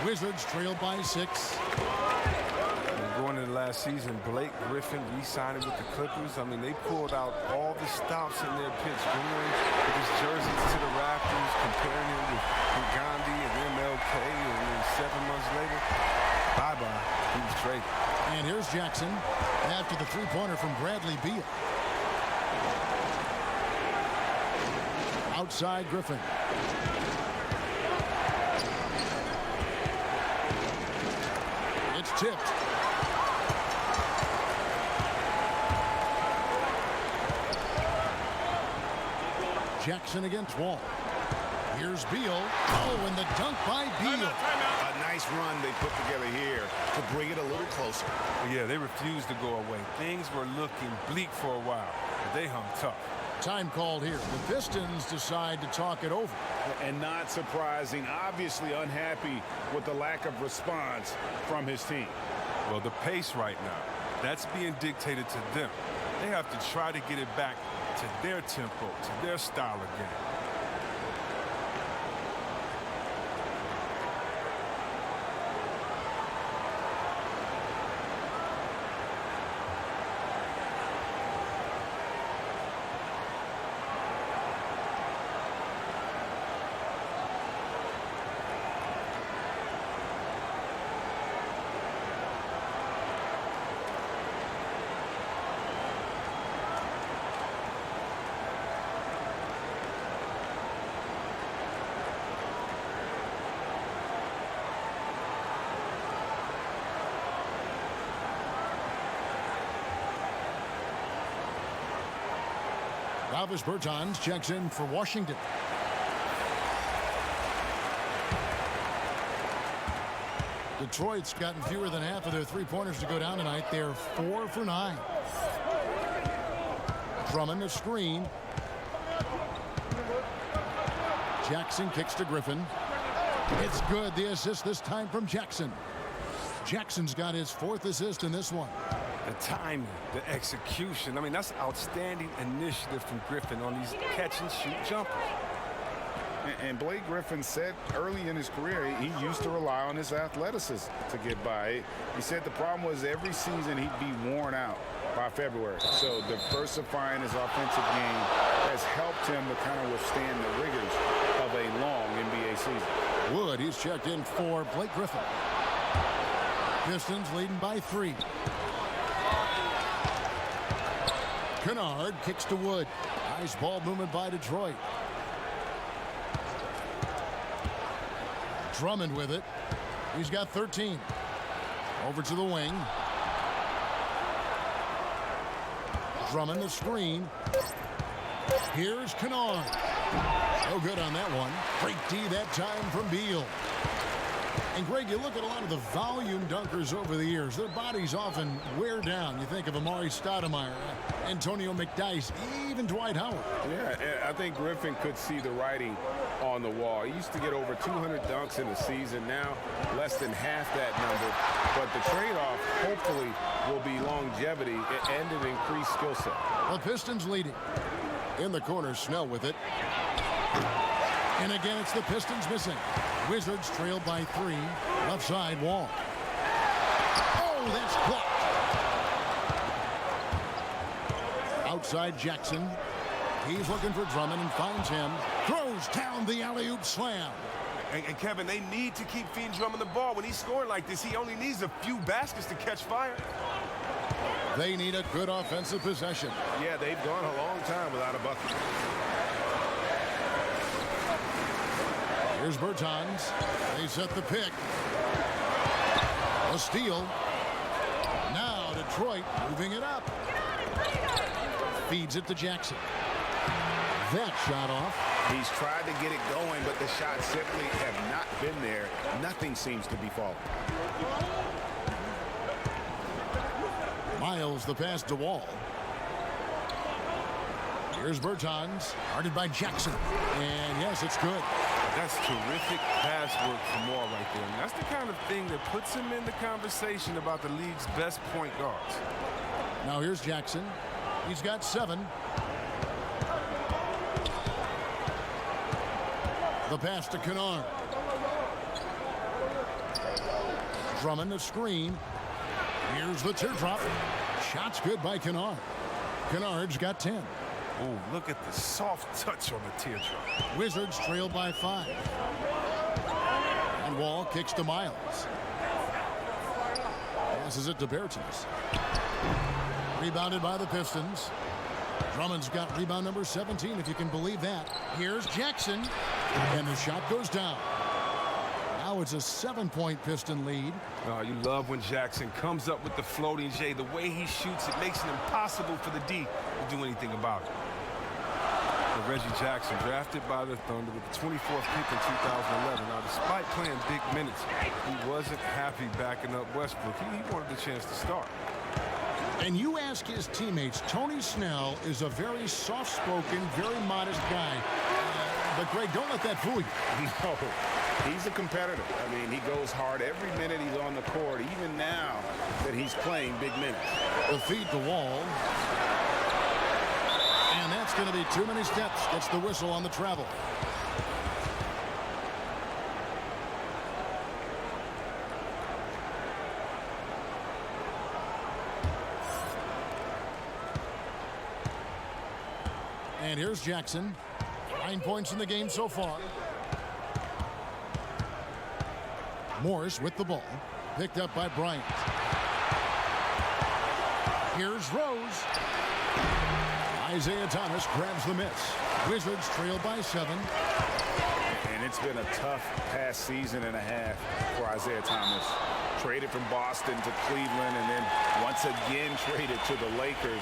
Wizards trail by 6. Going into last season, Blake Griffin re-signed with the Clippers. I mean, they pulled out all the stops in their pitch, going with his jerseys to the Raptors, comparing him with Gandhi and MLK, and then 7 months later, bye-bye, he was traded. And here's Jackson after the three-pointer from Bradley Beal. Outside Griffin. It's tipped. Jackson against Wall. Here's Beal. Oh, and the dunk by Beal. A nice run they put together here to bring it a little closer. Yeah, they refused to go away. Things were looking bleak for a while, but they hung tough. Time called here. The Pistons decide to talk it over. And not surprising, obviously unhappy with the lack of response from his team. Well, the pace right now, that's being dictated to them. They have to try to get it back to their tempo, to their style of game. Davis Bertans checks in for Washington. Detroit's gotten fewer than half of their three-pointers to go down tonight. They're 4 for 9. Drummond a screen. Jackson kicks to Griffin. It's good. The assist this time from Jackson. Jackson's got his 4th assist in this one. The timing, the execution. I mean, that's outstanding initiative from Griffin on these catch-and-shoot jumpers. And Blake Griffin said early in his career he used to rely on his athleticism to get by. He said the problem was every season he'd be worn out by February. So diversifying his offensive game has helped him to kind of withstand the rigors of a long NBA season. Wood, he's checked in for Blake Griffin. Pistons leading by 3. Kennard kicks to Wood. Nice ball movement by Detroit. Drummond with it. He's got 13. Over to the wing. Drummond the screen. Here's Kennard. No good on that one. Great D that time from Beal. And Greg, you look at a lot of the volume dunkers over the years. Their bodies often wear down. You think of Amari Stoudemire, Antonio McDyess, even Dwight Howard. Yeah, I think Griffin could see the writing on the wall. He used to get over 200 dunks in a season. Now, less than half that number. But the trade-off, hopefully, will be longevity and an increased skill set. The Pistons leading. In the corner, Snell with it. And again, it's the Pistons missing. Wizards trailed by 3. Left side, Wall. Oh, that's blocked. Outside, Jackson. He's looking for Drummond and finds him. Throws down the alley-oop slam. And Kevin, they need to keep feeding Drummond the ball. When he's scoring like this, he only needs a few baskets to catch fire. They need a good offensive possession. Yeah, they've gone a long time without a bucket. Here's Bertans. They set the pick. A steal. Now Detroit moving it up. Feeds it to Jackson. That shot off. He's tried to get it going, but the shots simply have not been there. Nothing seems to be falling. Miles the pass to Wall. Here's Bertans. Guarded by Jackson. And yes, it's good. That's terrific pass work from Wall right there. And that's the kind of thing that puts him in the conversation about the league's best point guards. Now here's Jackson. He's got 7. The pass to Kennard. Drummond the screen. Here's the teardrop. Shot's good by Kennard. Kennard's got 10. Oh, look at the soft touch on the teardrop. Wizards trail by 5. And Wall kicks to Miles. Passes it to Bertans. Rebounded by the Pistons. Drummond's got rebound number 17, if you can believe that. Here's Jackson. And the shot goes down. Now it's a 7-point Piston lead. Oh, you love when Jackson comes up with the floating J. The way he shoots, it makes it impossible for the D to do anything about it. Reggie Jackson, drafted by the Thunder with the 24th pick in 2011. Now, despite playing big minutes, he wasn't happy backing up Westbrook. He wanted the chance to start. And you ask his teammates, Tony Snell is a very soft-spoken, very modest guy. But, Greg, don't let that fool you. No, he's a competitor. I mean, he goes hard every minute he's on the court, even now that he's playing big minutes. The feed to Wall. And that's going to be too many steps. Gets the whistle on the travel. And here's Jackson. 9 points in the game so far. Morris with the ball. Picked up by Bryant. Here's Rose. Isaiah Thomas grabs the miss. Wizards trail by 7. And it's been a tough past season and a half for Isaiah Thomas. Traded from Boston to Cleveland and then once again traded to the Lakers.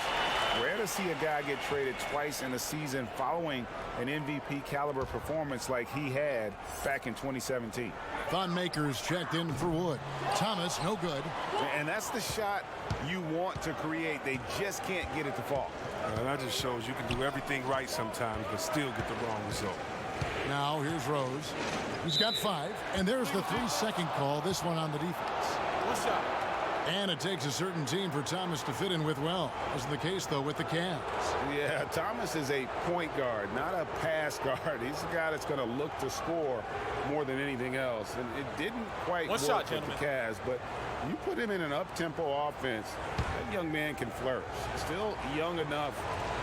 Rare to see a guy get traded twice in a season following an MVP caliber performance like he had back in 2017. Thon Maker's checked in for Wood. Thomas, no good. And that's the shot you want to create. They just can't get it to fall. That just shows you can do everything right sometimes, but still get the wrong result. Now here's Rose. He's got 5, and there's the 3-second call, this one on the defense. One shot. And it takes a certain team for Thomas to fit in with well. Isn't the case, though, with the Cavs. Yeah, Thomas is a point guard, not a pass guard. He's a guy that's going to look to score more than anything else. And it didn't quite work with the Cavs, but you put him in an up-tempo offense, that young man can flourish. Still young enough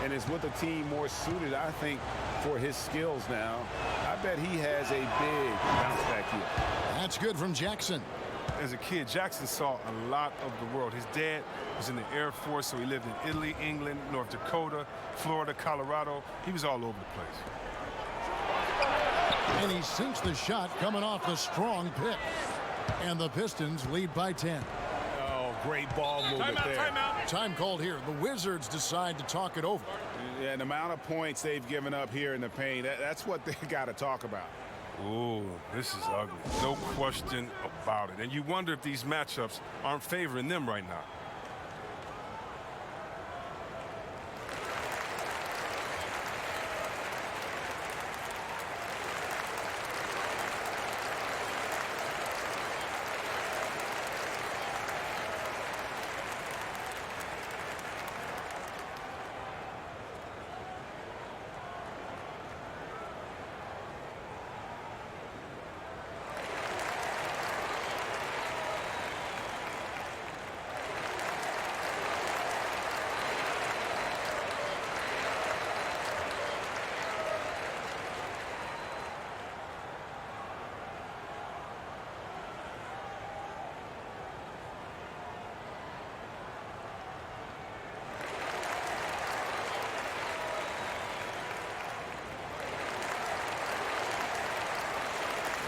and is with a team more suited, I think, for his skills now. I bet he has a big bounce-back year. That's good from Jackson. As a kid, Jackson saw a lot of the world. His dad was in the Air Force, so he lived in Italy, England, North Dakota, Florida, Colorado. He was all over the place. And he sinks the shot coming off the strong pick. And the Pistons lead by 10. Oh, great ball movement there. Timeout. Time called here. The Wizards decide to talk it over. Yeah, the amount of points they've given up here in the paint, that's what they got to talk about. Oh, this is ugly. No question about it. And you wonder if these matchups aren't favoring them right now.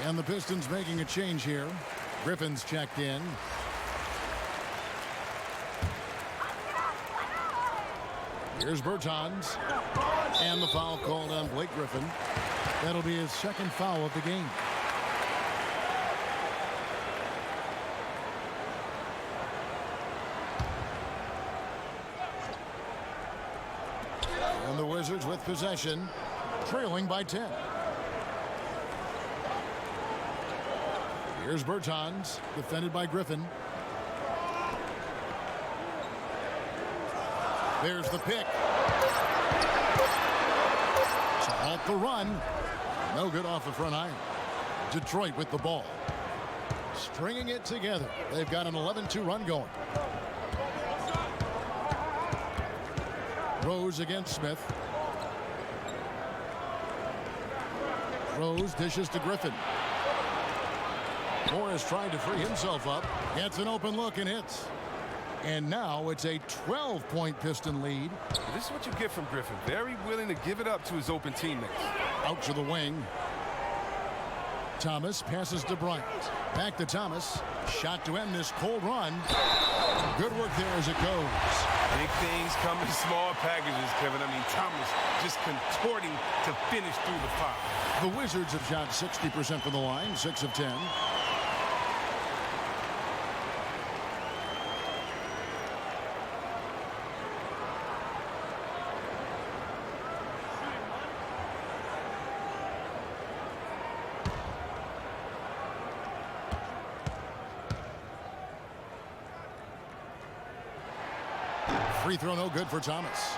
And the Pistons making a change here. Griffin's checked in. Here's Bertans. And the foul called on Blake Griffin. That'll be his second foul of the game. And the Wizards with possession, trailing by 10. Here's Bertans, defended by Griffin. There's the pick. To halt the run. No good off the front iron. Detroit with the ball. Stringing it together. They've got an 11-2 run going. Rose against Smith. Rose dishes to Griffin. Morris tried to free himself up. Gets an open look and hits. And now it's a 12-point Piston lead. This is what you get from Griffin. Very willing to give it up to his open teammates. Out to the wing. Thomas passes to Bryant. Back to Thomas. Shot to end this cold run. Good work there as it goes. Big things come in small packages, Kevin. I mean, Thomas just contorting to finish through the foul. The Wizards have shot 60% from the line, 6 of 10. Free throw no good for Thomas.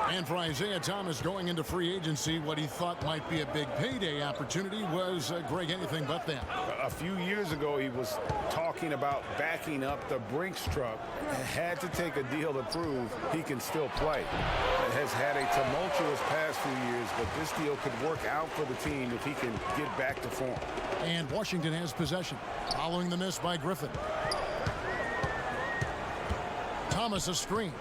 And for Isaiah Thomas going into free agency, what he thought might be a big payday opportunity was, Greg, anything but that. A few years ago, he was talking about backing up the Brinks truck. Had to take a deal to prove he can still play. Has had a tumultuous past few years, but this deal could work out for the team if he can get back to form. And Washington has possession, following the miss by Griffin. Thomas a screen.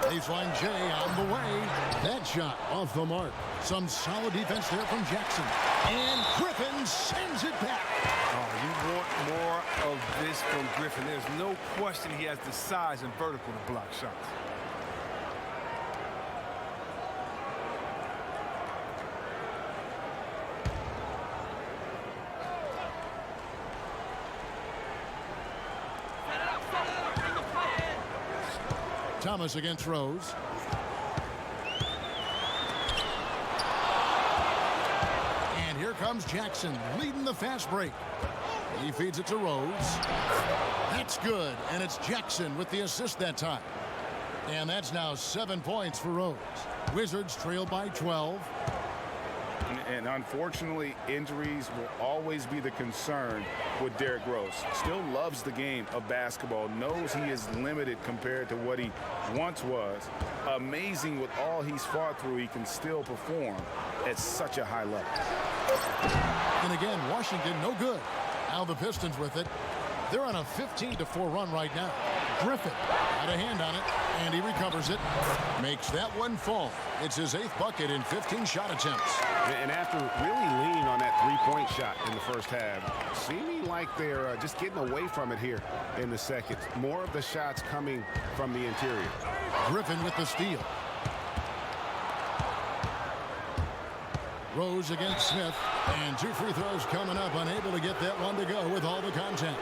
Baseline J on the way. That shot off the mark. Some solid defense there from Jackson. And Griffin sends it back. Oh, you want more of this from Griffin. There's no question he has the size and vertical to block shots. Thomas against Rose. And here comes Jackson leading the fast break. He feeds it to Rose. That's good, and it's Jackson with the assist that time. And that's now 7 points for Rose. Wizards trail by 12. And unfortunately, injuries will always be the concern with Derrick Rose. Still loves the game of basketball, knows he is limited compared to what he once was. Amazing with all he's fought through, he can still perform at such a high level. And again, Washington no good. Now the Pistons with it. They're on a 15-4 run right now. Griffin had a hand on it, and he recovers it. Makes that one fall. It's his 8th bucket in 15 shot attempts. And after really leaning on that three-point shot in the first half, seeming like they're just getting away from it here in the second. More of the shots coming from the interior. Griffin with the steal. Rose against Smith, and 2 free throws coming up, unable to get that one to go with all the contact.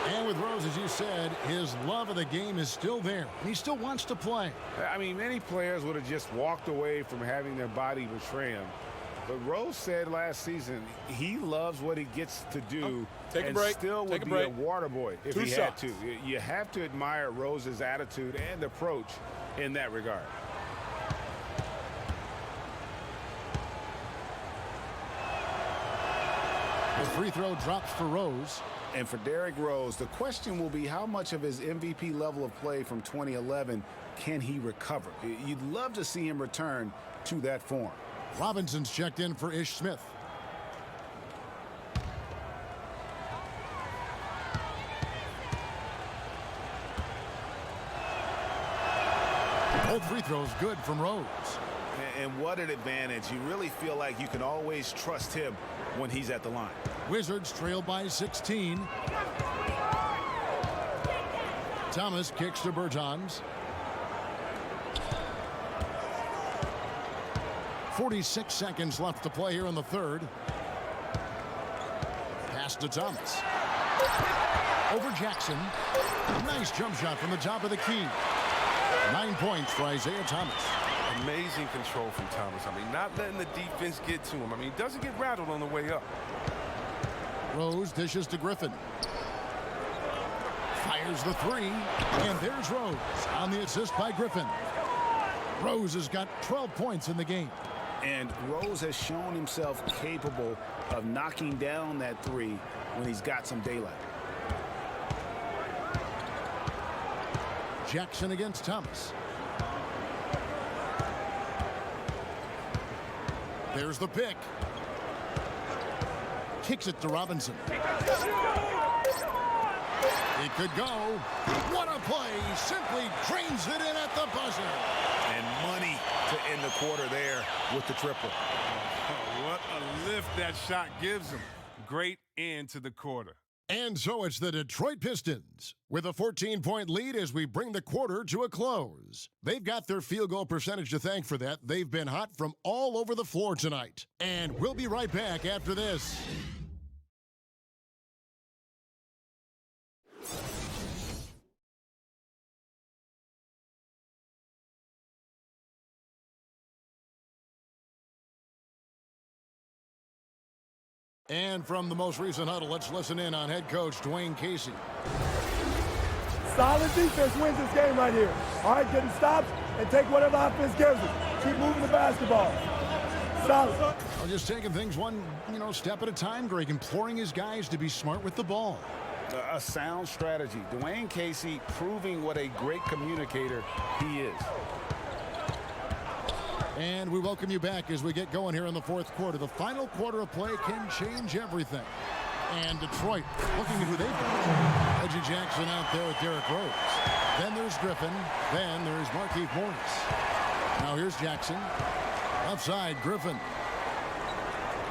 And with Rose, as you said, his love of the game is still there. He still wants to play. I mean, many players would have just walked away from having their body betray him. But Rose said last season he loves what he gets to do and still would be a water boy if he had to. You have to admire Rose's attitude and approach in that regard. The free throw drops for Rose. And for Derrick Rose, the question will be how much of his MVP level of play from 2011 can he recover? You'd love to see him return to that form. Robinson's checked in for Ish Smith. Both free throws good from Rose. And what an advantage. You really feel like you can always trust him when he's at the line. Wizards trail by 16. Thomas kicks to Bertans. 46 seconds left to play here in the third. Pass to Thomas. Over Jackson. Nice jump shot from the top of the key. 9 points for Isaiah Thomas. Amazing control from Thomas. I mean, not letting the defense get to him. I mean, he doesn't get rattled on the way up. Rose dishes to Griffin. Fires the three. And there's Rose on the assist by Griffin. Rose has got 12 points in the game. And Rose has shown himself capable of knocking down that three when he's got some daylight. Jackson against Thomas. There's the pick. Kicks it to Robinson. It could go. What a play. Simply drains it in at the buzzer. And money to end the quarter there with the triple. Oh, what a lift that shot gives him. Great end to the quarter. And so it's the Detroit Pistons with a 14-point lead as we bring the quarter to a close. They've got their field goal percentage to thank for that. They've been hot from all over the floor tonight. And we'll be right back after this. And from the most recent huddle, let's listen in on head coach Dwayne Casey. Solid defense wins this game right here. All right, getting stops and take whatever offense gives us. Keep moving the basketball. Solid. Well, just taking things one, step at a time, Greg, imploring his guys to be smart with the ball. A sound strategy. Dwayne Casey proving what a great communicator he is. And we welcome you back as we get going here in the fourth quarter. The final quarter of play can change everything. And Detroit looking at who they've got. Reggie Jackson out there with Derrick Rose. Then there's Griffin. Then there's Markieff Morris. Now here's Jackson. Outside, Griffin.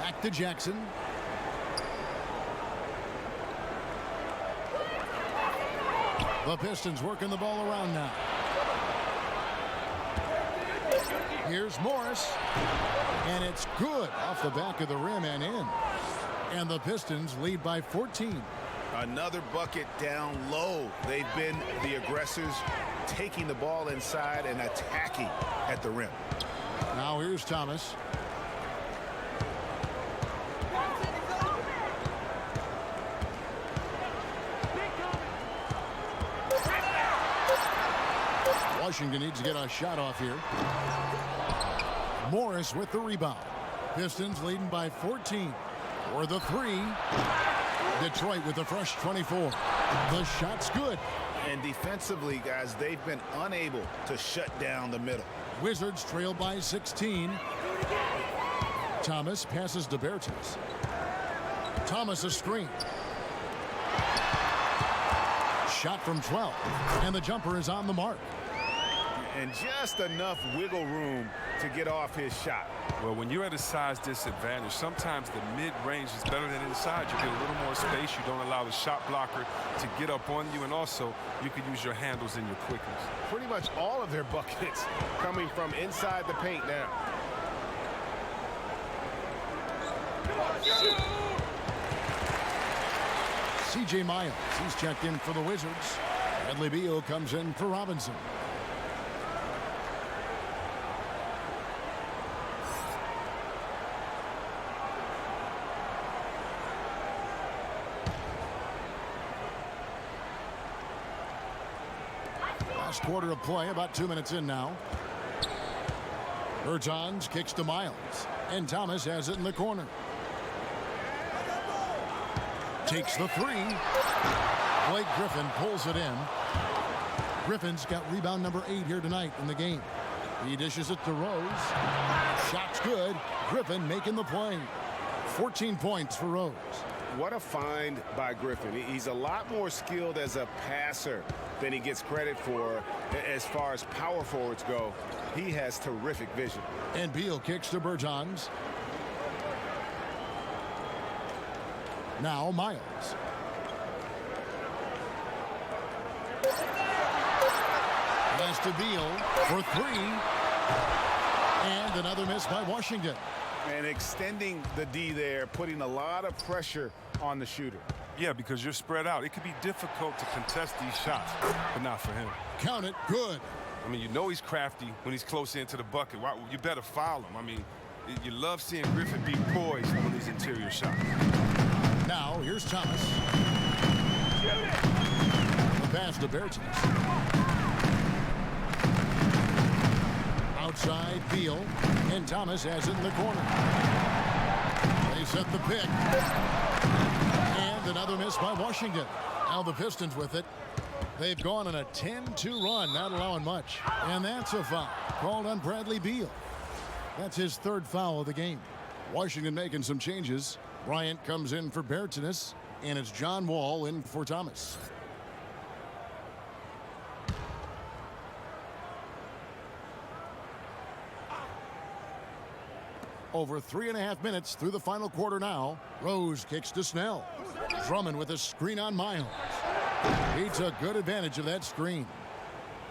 Back to Jackson. The Pistons working the ball around now. Here's Morris, and it's good off the back of the rim and in. And the Pistons lead by 14. Another bucket down low. They've been the aggressors, taking the ball inside and attacking at the rim. Now here's Thomas. Washington needs to get a shot off here. Morris with the rebound. Pistons leading by 14. For the three. Detroit with a fresh 24. The shot's good. And defensively, guys, they've been unable to shut down the middle. Wizards trail by 16. Thomas passes to Bertans. Thomas a screen. Shot from 12. And the jumper is on the mark. And just enough wiggle room to get off his shot. Well, when you're at a size disadvantage, sometimes the mid-range is better than inside. You get a little more space. You don't allow the shot blocker to get up on you. And also, you can use your handles and your quickness. Pretty much all of their buckets coming from inside the paint now. C.J. Miles, he's checked in for the Wizards. Bradley Beal comes in for Robinson. Last quarter of play, about 2 minutes in now. Bertans kicks to Miles, and Thomas has it in the corner. Takes the three. Blake Griffin pulls it in. Griffin's got rebound number 8 here tonight in the game. He dishes it to Rose. Shot's good. Griffin making the play. 14 points for Rose. What a find by Griffin. He's a lot more skilled as a passer than he gets credit for as far as power forwards go. He has terrific vision. And Beal kicks to Bertans. Now Miles. Pass to Beal for 3. And another miss by Washington. And extending the D there, putting a lot of pressure on the shooter. Yeah, because you're spread out. It could be difficult to contest these shots, but not for him. Count it. Good. I mean, you know he's crafty when he's close into the bucket. Why, you better foul him. I mean, you love seeing Griffin be poised on these interior shots. Now, here's Thomas. The pass to Bertans. Outside Beal, and Thomas has it in the corner. They set the pick. And another miss by Washington. Now the Pistons with it. They've gone on a 10-2 run, not allowing much. And that's a foul called on Bradley Beal. That's his 3rd foul of the game. Washington making some changes. Bryant comes in for Bertans, and it's John Wall in for Thomas. Over 3.5 minutes through the final quarter now. Rose kicks to Snell. Drummond with a screen on Miles. He took good advantage of that screen.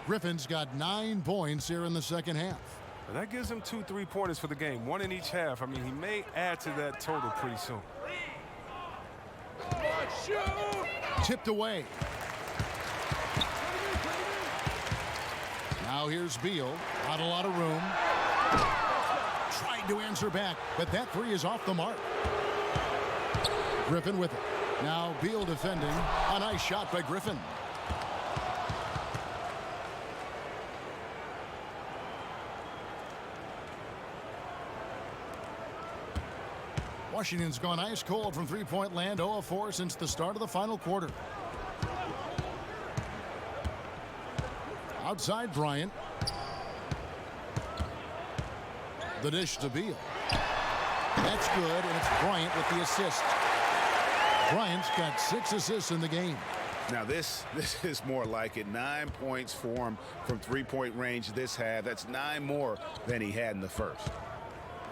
Griffin's got 9 points here in the second half. Well, that gives him 2 3-pointers for the game, 1 in each half. I mean, he may add to that total pretty soon. Tipped away. Now here's Beal. Not a lot of room. Tried to answer back, but that 3 is off the mark. Griffin with it. Now Beal defending. A nice shot by Griffin. Washington's gone ice cold from three-point land, 0 of 4 since the start of the final quarter. Outside Bryant. The dish to Beal. That's good, and it's Bryant with the assist. Bryant's got 6 assists in the game. Now this is more like it. 9 points for him from three-point range this half. That's 9 more than he had in the first.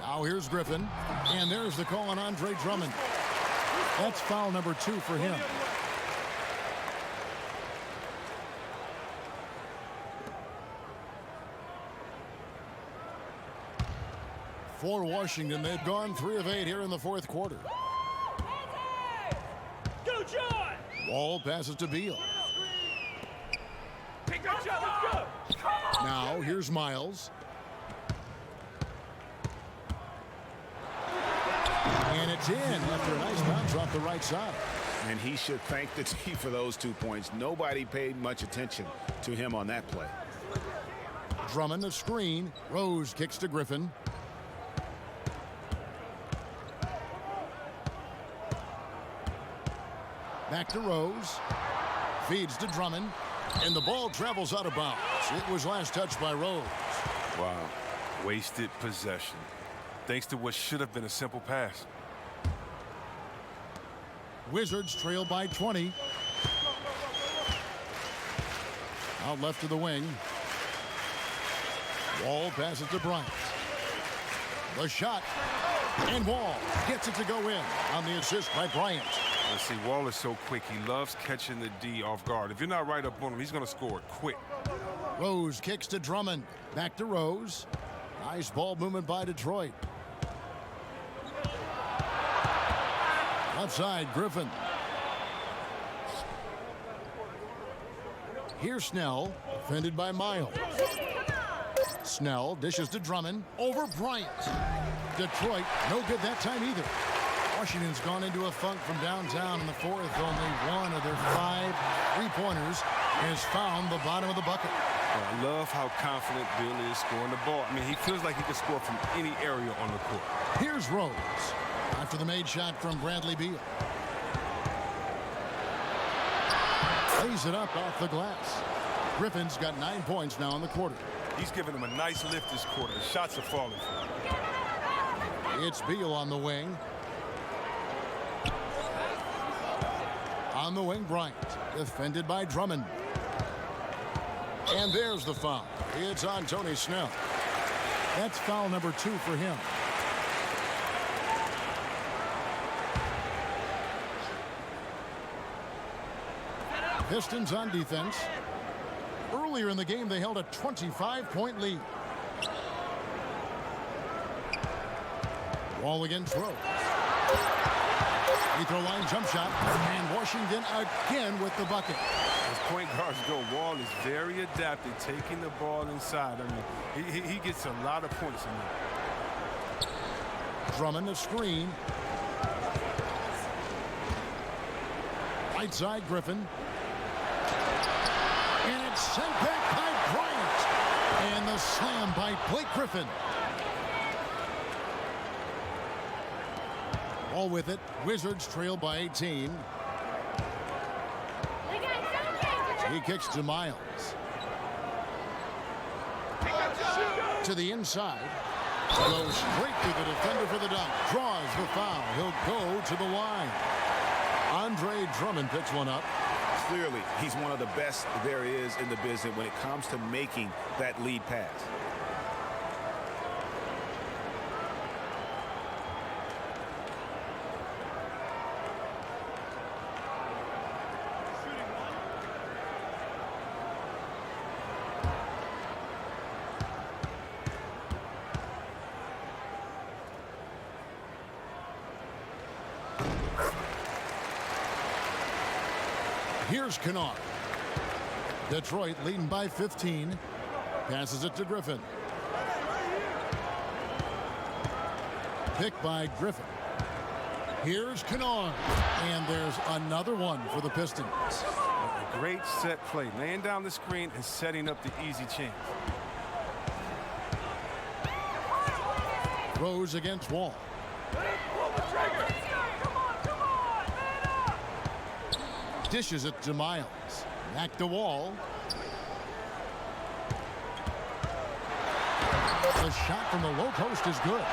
Now here's Griffin, and there's the call on Andre Drummond. That's foul number 2 for him. For Washington, they've gone 3 of 8 here in the fourth quarter. Wall passes to Beal. Now here's Miles. And it's in after a nice bounce off the right side. And he should thank the team for those 2 points. Nobody paid much attention to him on that play. Drummond, a screen. Rose kicks to Griffin. Back to Rose. Feeds to Drummond. And the ball travels out of bounds. It was last touched by Rose. Wow. Wasted possession. Thanks to what should have been a simple pass. Wizards trail by 20. Out left to the wing. Wall passes to Bryant. The shot. And Wall gets it to go in on the assist by Bryant. Let's see, Wall is so quick. He loves catching the D off guard. If you're not right up on him, he's going to score it quick. Rose kicks to Drummond. Back to Rose. Nice ball movement by Detroit. Left side, Griffin. Here's Snell, defended by Miles. Snell dishes to Drummond over Bryant. Detroit, no good that time either. Washington's gone into a funk from downtown in the fourth. Only one of their 5 3-pointers has found the bottom of the bucket. Well, I love how confident Beal is scoring the ball. I mean, he feels like he can score from any area on the court. Here's Rose after the made shot from Bradley Beal. Lays it up off the glass. Griffin's got 9 points now in the quarter. He's giving him a nice lift this quarter. The shots are falling for him. It's Beal on the wing. On the wing, Bryant, defended by Drummond. And there's the foul. It's on Tony Snell. That's foul number 2 for him. Pistons on defense. Earlier in the game, they held a 25-point lead. Wall against Rose. Free throw line jump shot. And Washington again with the bucket. As point guards go, Wall is very adapted, taking the ball inside. I mean, he gets a lot of points in there. Drummond a screen. Right side, Griffin. And it's sent back by Bryant. And the slam by Blake Griffin. All with it. Wizards trail by 18. He kicks to Miles. To the inside. Goes straight to the defender for the dunk. Draws the foul. He'll go to the line. Andre Drummond picks one up. Clearly, he's one of the best there is in the business when it comes to making that lead pass. Here's Kennard. Detroit leading by 15. Passes it to Griffin. Picked by Griffin. Here's Kennard. And there's another one for the Pistons. A great set play. Laying down the screen and setting up the easy chance. Rose against Wall. Dishes it to Miles. Back to Wall. The shot from the low post is good.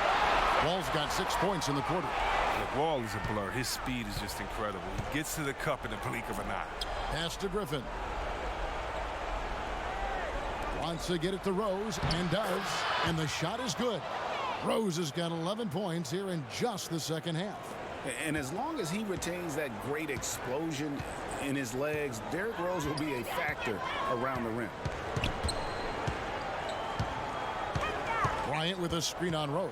Wall's got 6 points in the quarter. The Wall is a blur. His speed is just incredible. He gets to the cup in the blink of an eye. Pass to Griffin. Wants to get it to Rose and does. And the shot is good. Rose has got 11 points here in just the second half. And as long as he retains that great explosion in his legs, Derrick Rose will be a factor around the rim. Bryant with a screen on Rose.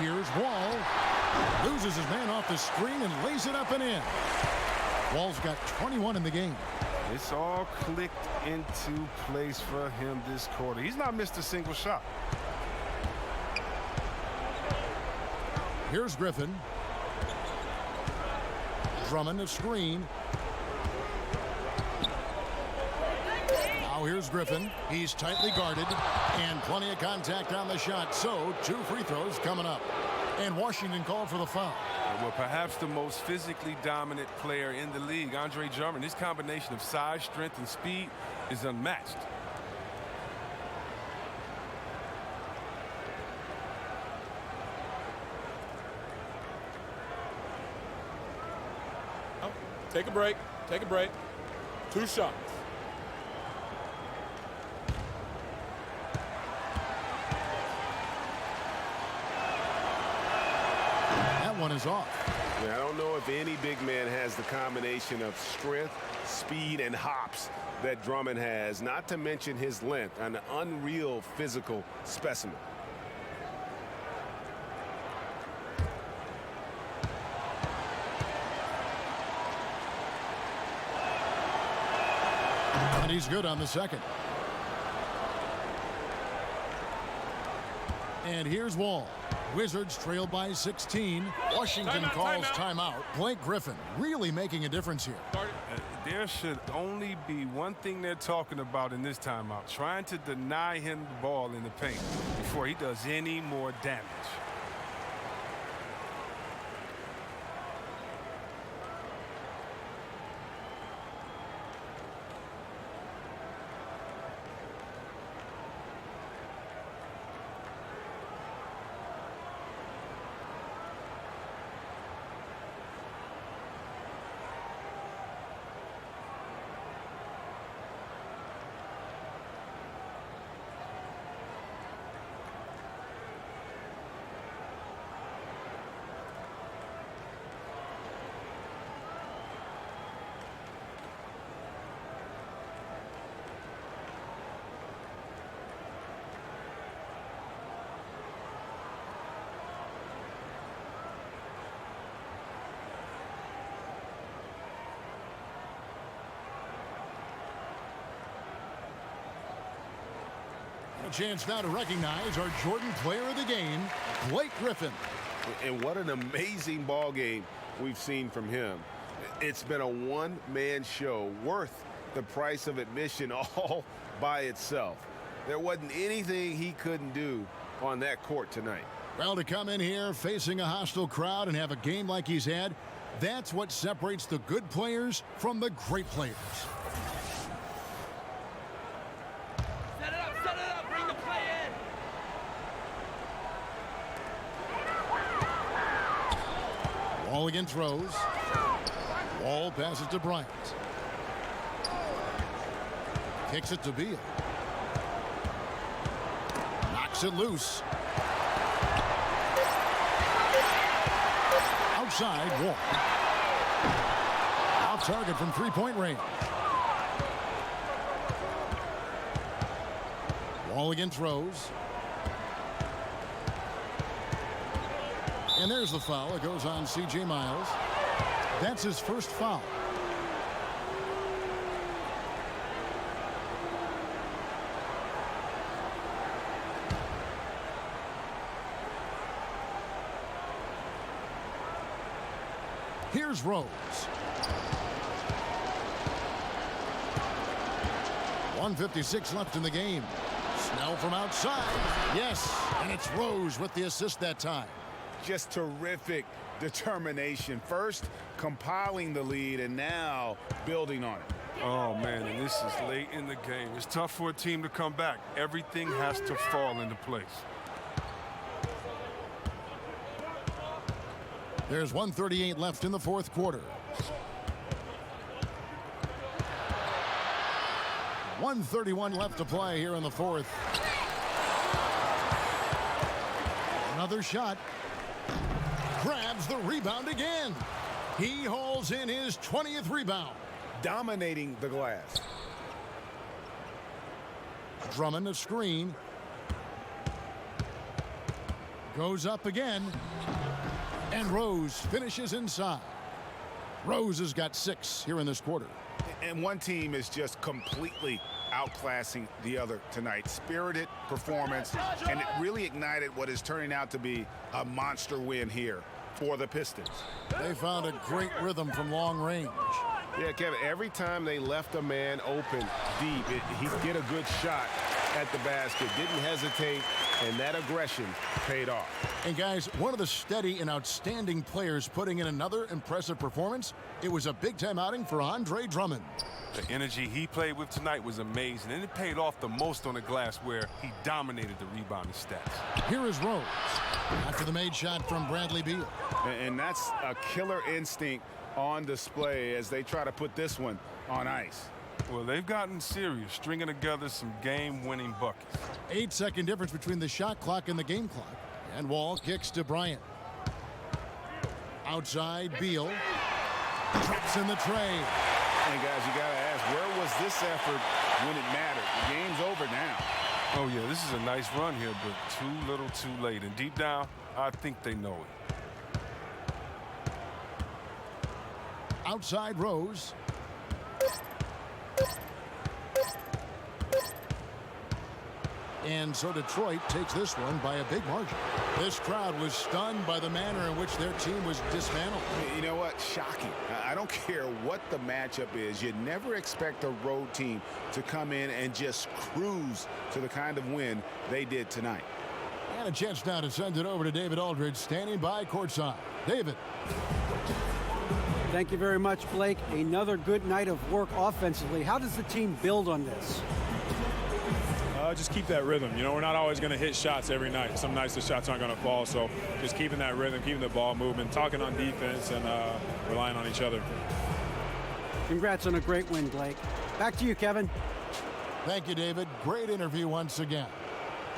Here's Wall. Loses his man off the screen and lays it up and in. Wall's got 21 in the game. It's all clicked into place for him this quarter. He's not missed a single shot. Here's Griffin. Drummond a screen. Now here's Griffin. He's tightly guarded and plenty of contact on the shot. So 2 free throws coming up. And Washington called for the foul. Well, perhaps the most physically dominant player in the league, Andre Drummond. His combination of size, strength, and speed is unmatched. Take a break. Take a break. 2 shots. That one is off. Yeah, I don't know if any big man has the combination of strength, speed, and hops that Drummond has, not to mention his length, an unreal physical specimen. And he's good on the second. And here's Wall. Wizards trail by 16. Washington calls timeout. Blake Griffin really making a difference here. There should only be one thing they're talking about in this timeout, trying to deny him the ball in the paint before he does any more damage. A chance now to recognize our Jordan player of the game, Blake Griffin. And what an amazing ball game we've seen from him. It's been a one-man show worth the price of admission all by itself. There wasn't anything he couldn't do on that court tonight. Well, to come in here facing a hostile crowd and have a game like he's had, that's what separates the good players from the great players. Wall against Rose. Wall passes to Bryant. Kicks it to Beal. Knocks it loose. Outside, Wall. Off target from three-point range. Wall against Rose. And there's the foul. It goes on C.J. Miles. That's his first foul. Here's Rose. 1:56 left in the game. Snell from outside. Yes, and it's Rose with the assist that time. Just terrific determination. First compiling the lead and now building on it. Oh, man, and this is late in the game. It's tough for a team to come back. Everything has to fall into place. There's 1:38 left in the fourth quarter. 1:31 left to play here in the fourth. Another shot. Grabs the rebound again. He hauls in his 20th rebound. Dominating the glass. Drummond a screen. Goes up again. And Rose finishes inside. Rose has got 6 here in this quarter. And one team is just completely outclassing the other tonight. Spirited performance, and it really ignited what is turning out to be a monster win here for the Pistons. They found a great rhythm from long range. Yeah, Kevin, every time they left a man open deep, he'd get a good shot at the basket. Didn't hesitate, and that aggression paid off. And guys, one of the steady and outstanding players putting in another impressive performance, it was a big-time outing for Andre Drummond. The energy he played with tonight was amazing, and it paid off the most on the glass where he dominated the rebounding stats. Here is Rose after the made shot from Bradley Beal. And that's a killer instinct on display as they try to put this one on ice. Well, they've gotten serious, stringing together some game-winning buckets. 8-second difference between the shot clock and the game clock. And Wall kicks to Bryant. Outside, Beal. Traps in the trade. And guys, you got to ask, where was this effort when it mattered? The game's over now. Oh, yeah, this is a nice run here, but too little too late. And deep down, I think they know it. Outside, Rose. And so Detroit takes this one by a big margin. This crowd was stunned by the manner in which their team was dismantled. You know what? Shocking. I don't care what the matchup is. You never expect a road team to come in and just cruise to the kind of win they did tonight. And a chance now to send it over to David Aldridge, standing by courtside. David. Thank you very much, Blake. Another good night of work offensively. How does the team build on this? Just keep that rhythm. You know, we're not always going to hit shots every night. Some nights the shots aren't going to fall. So just keeping that rhythm, keeping the ball moving, talking on defense, and relying on each other. Congrats on a great win, Blake. Back to you, Kevin. Thank you, David. Great interview once again.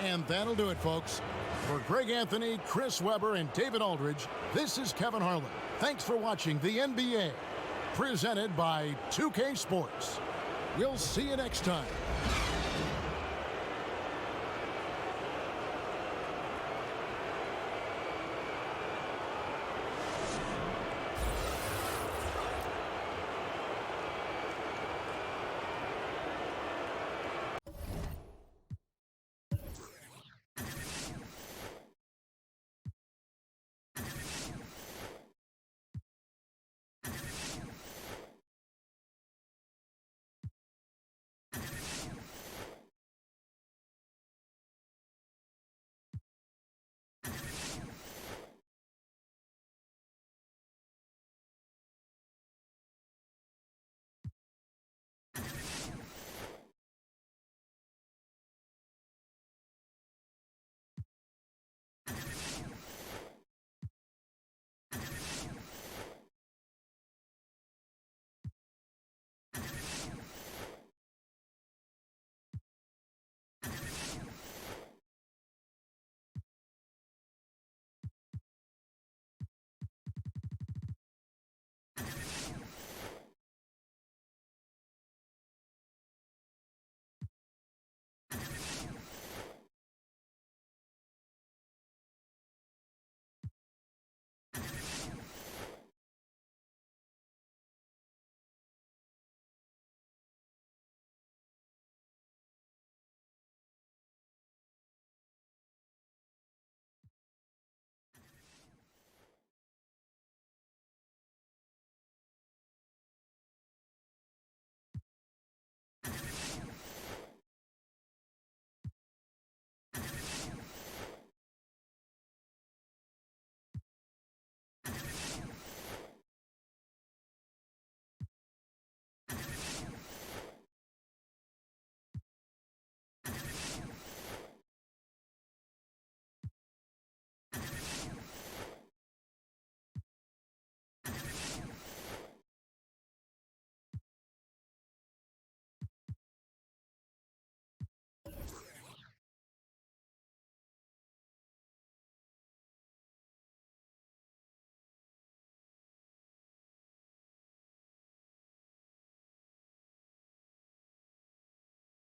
And that'll do it, folks. For Greg Anthony, Chris Webber, and David Aldridge, this is Kevin Harlan. Thanks for watching the NBA, presented by 2K Sports. We'll see you next time.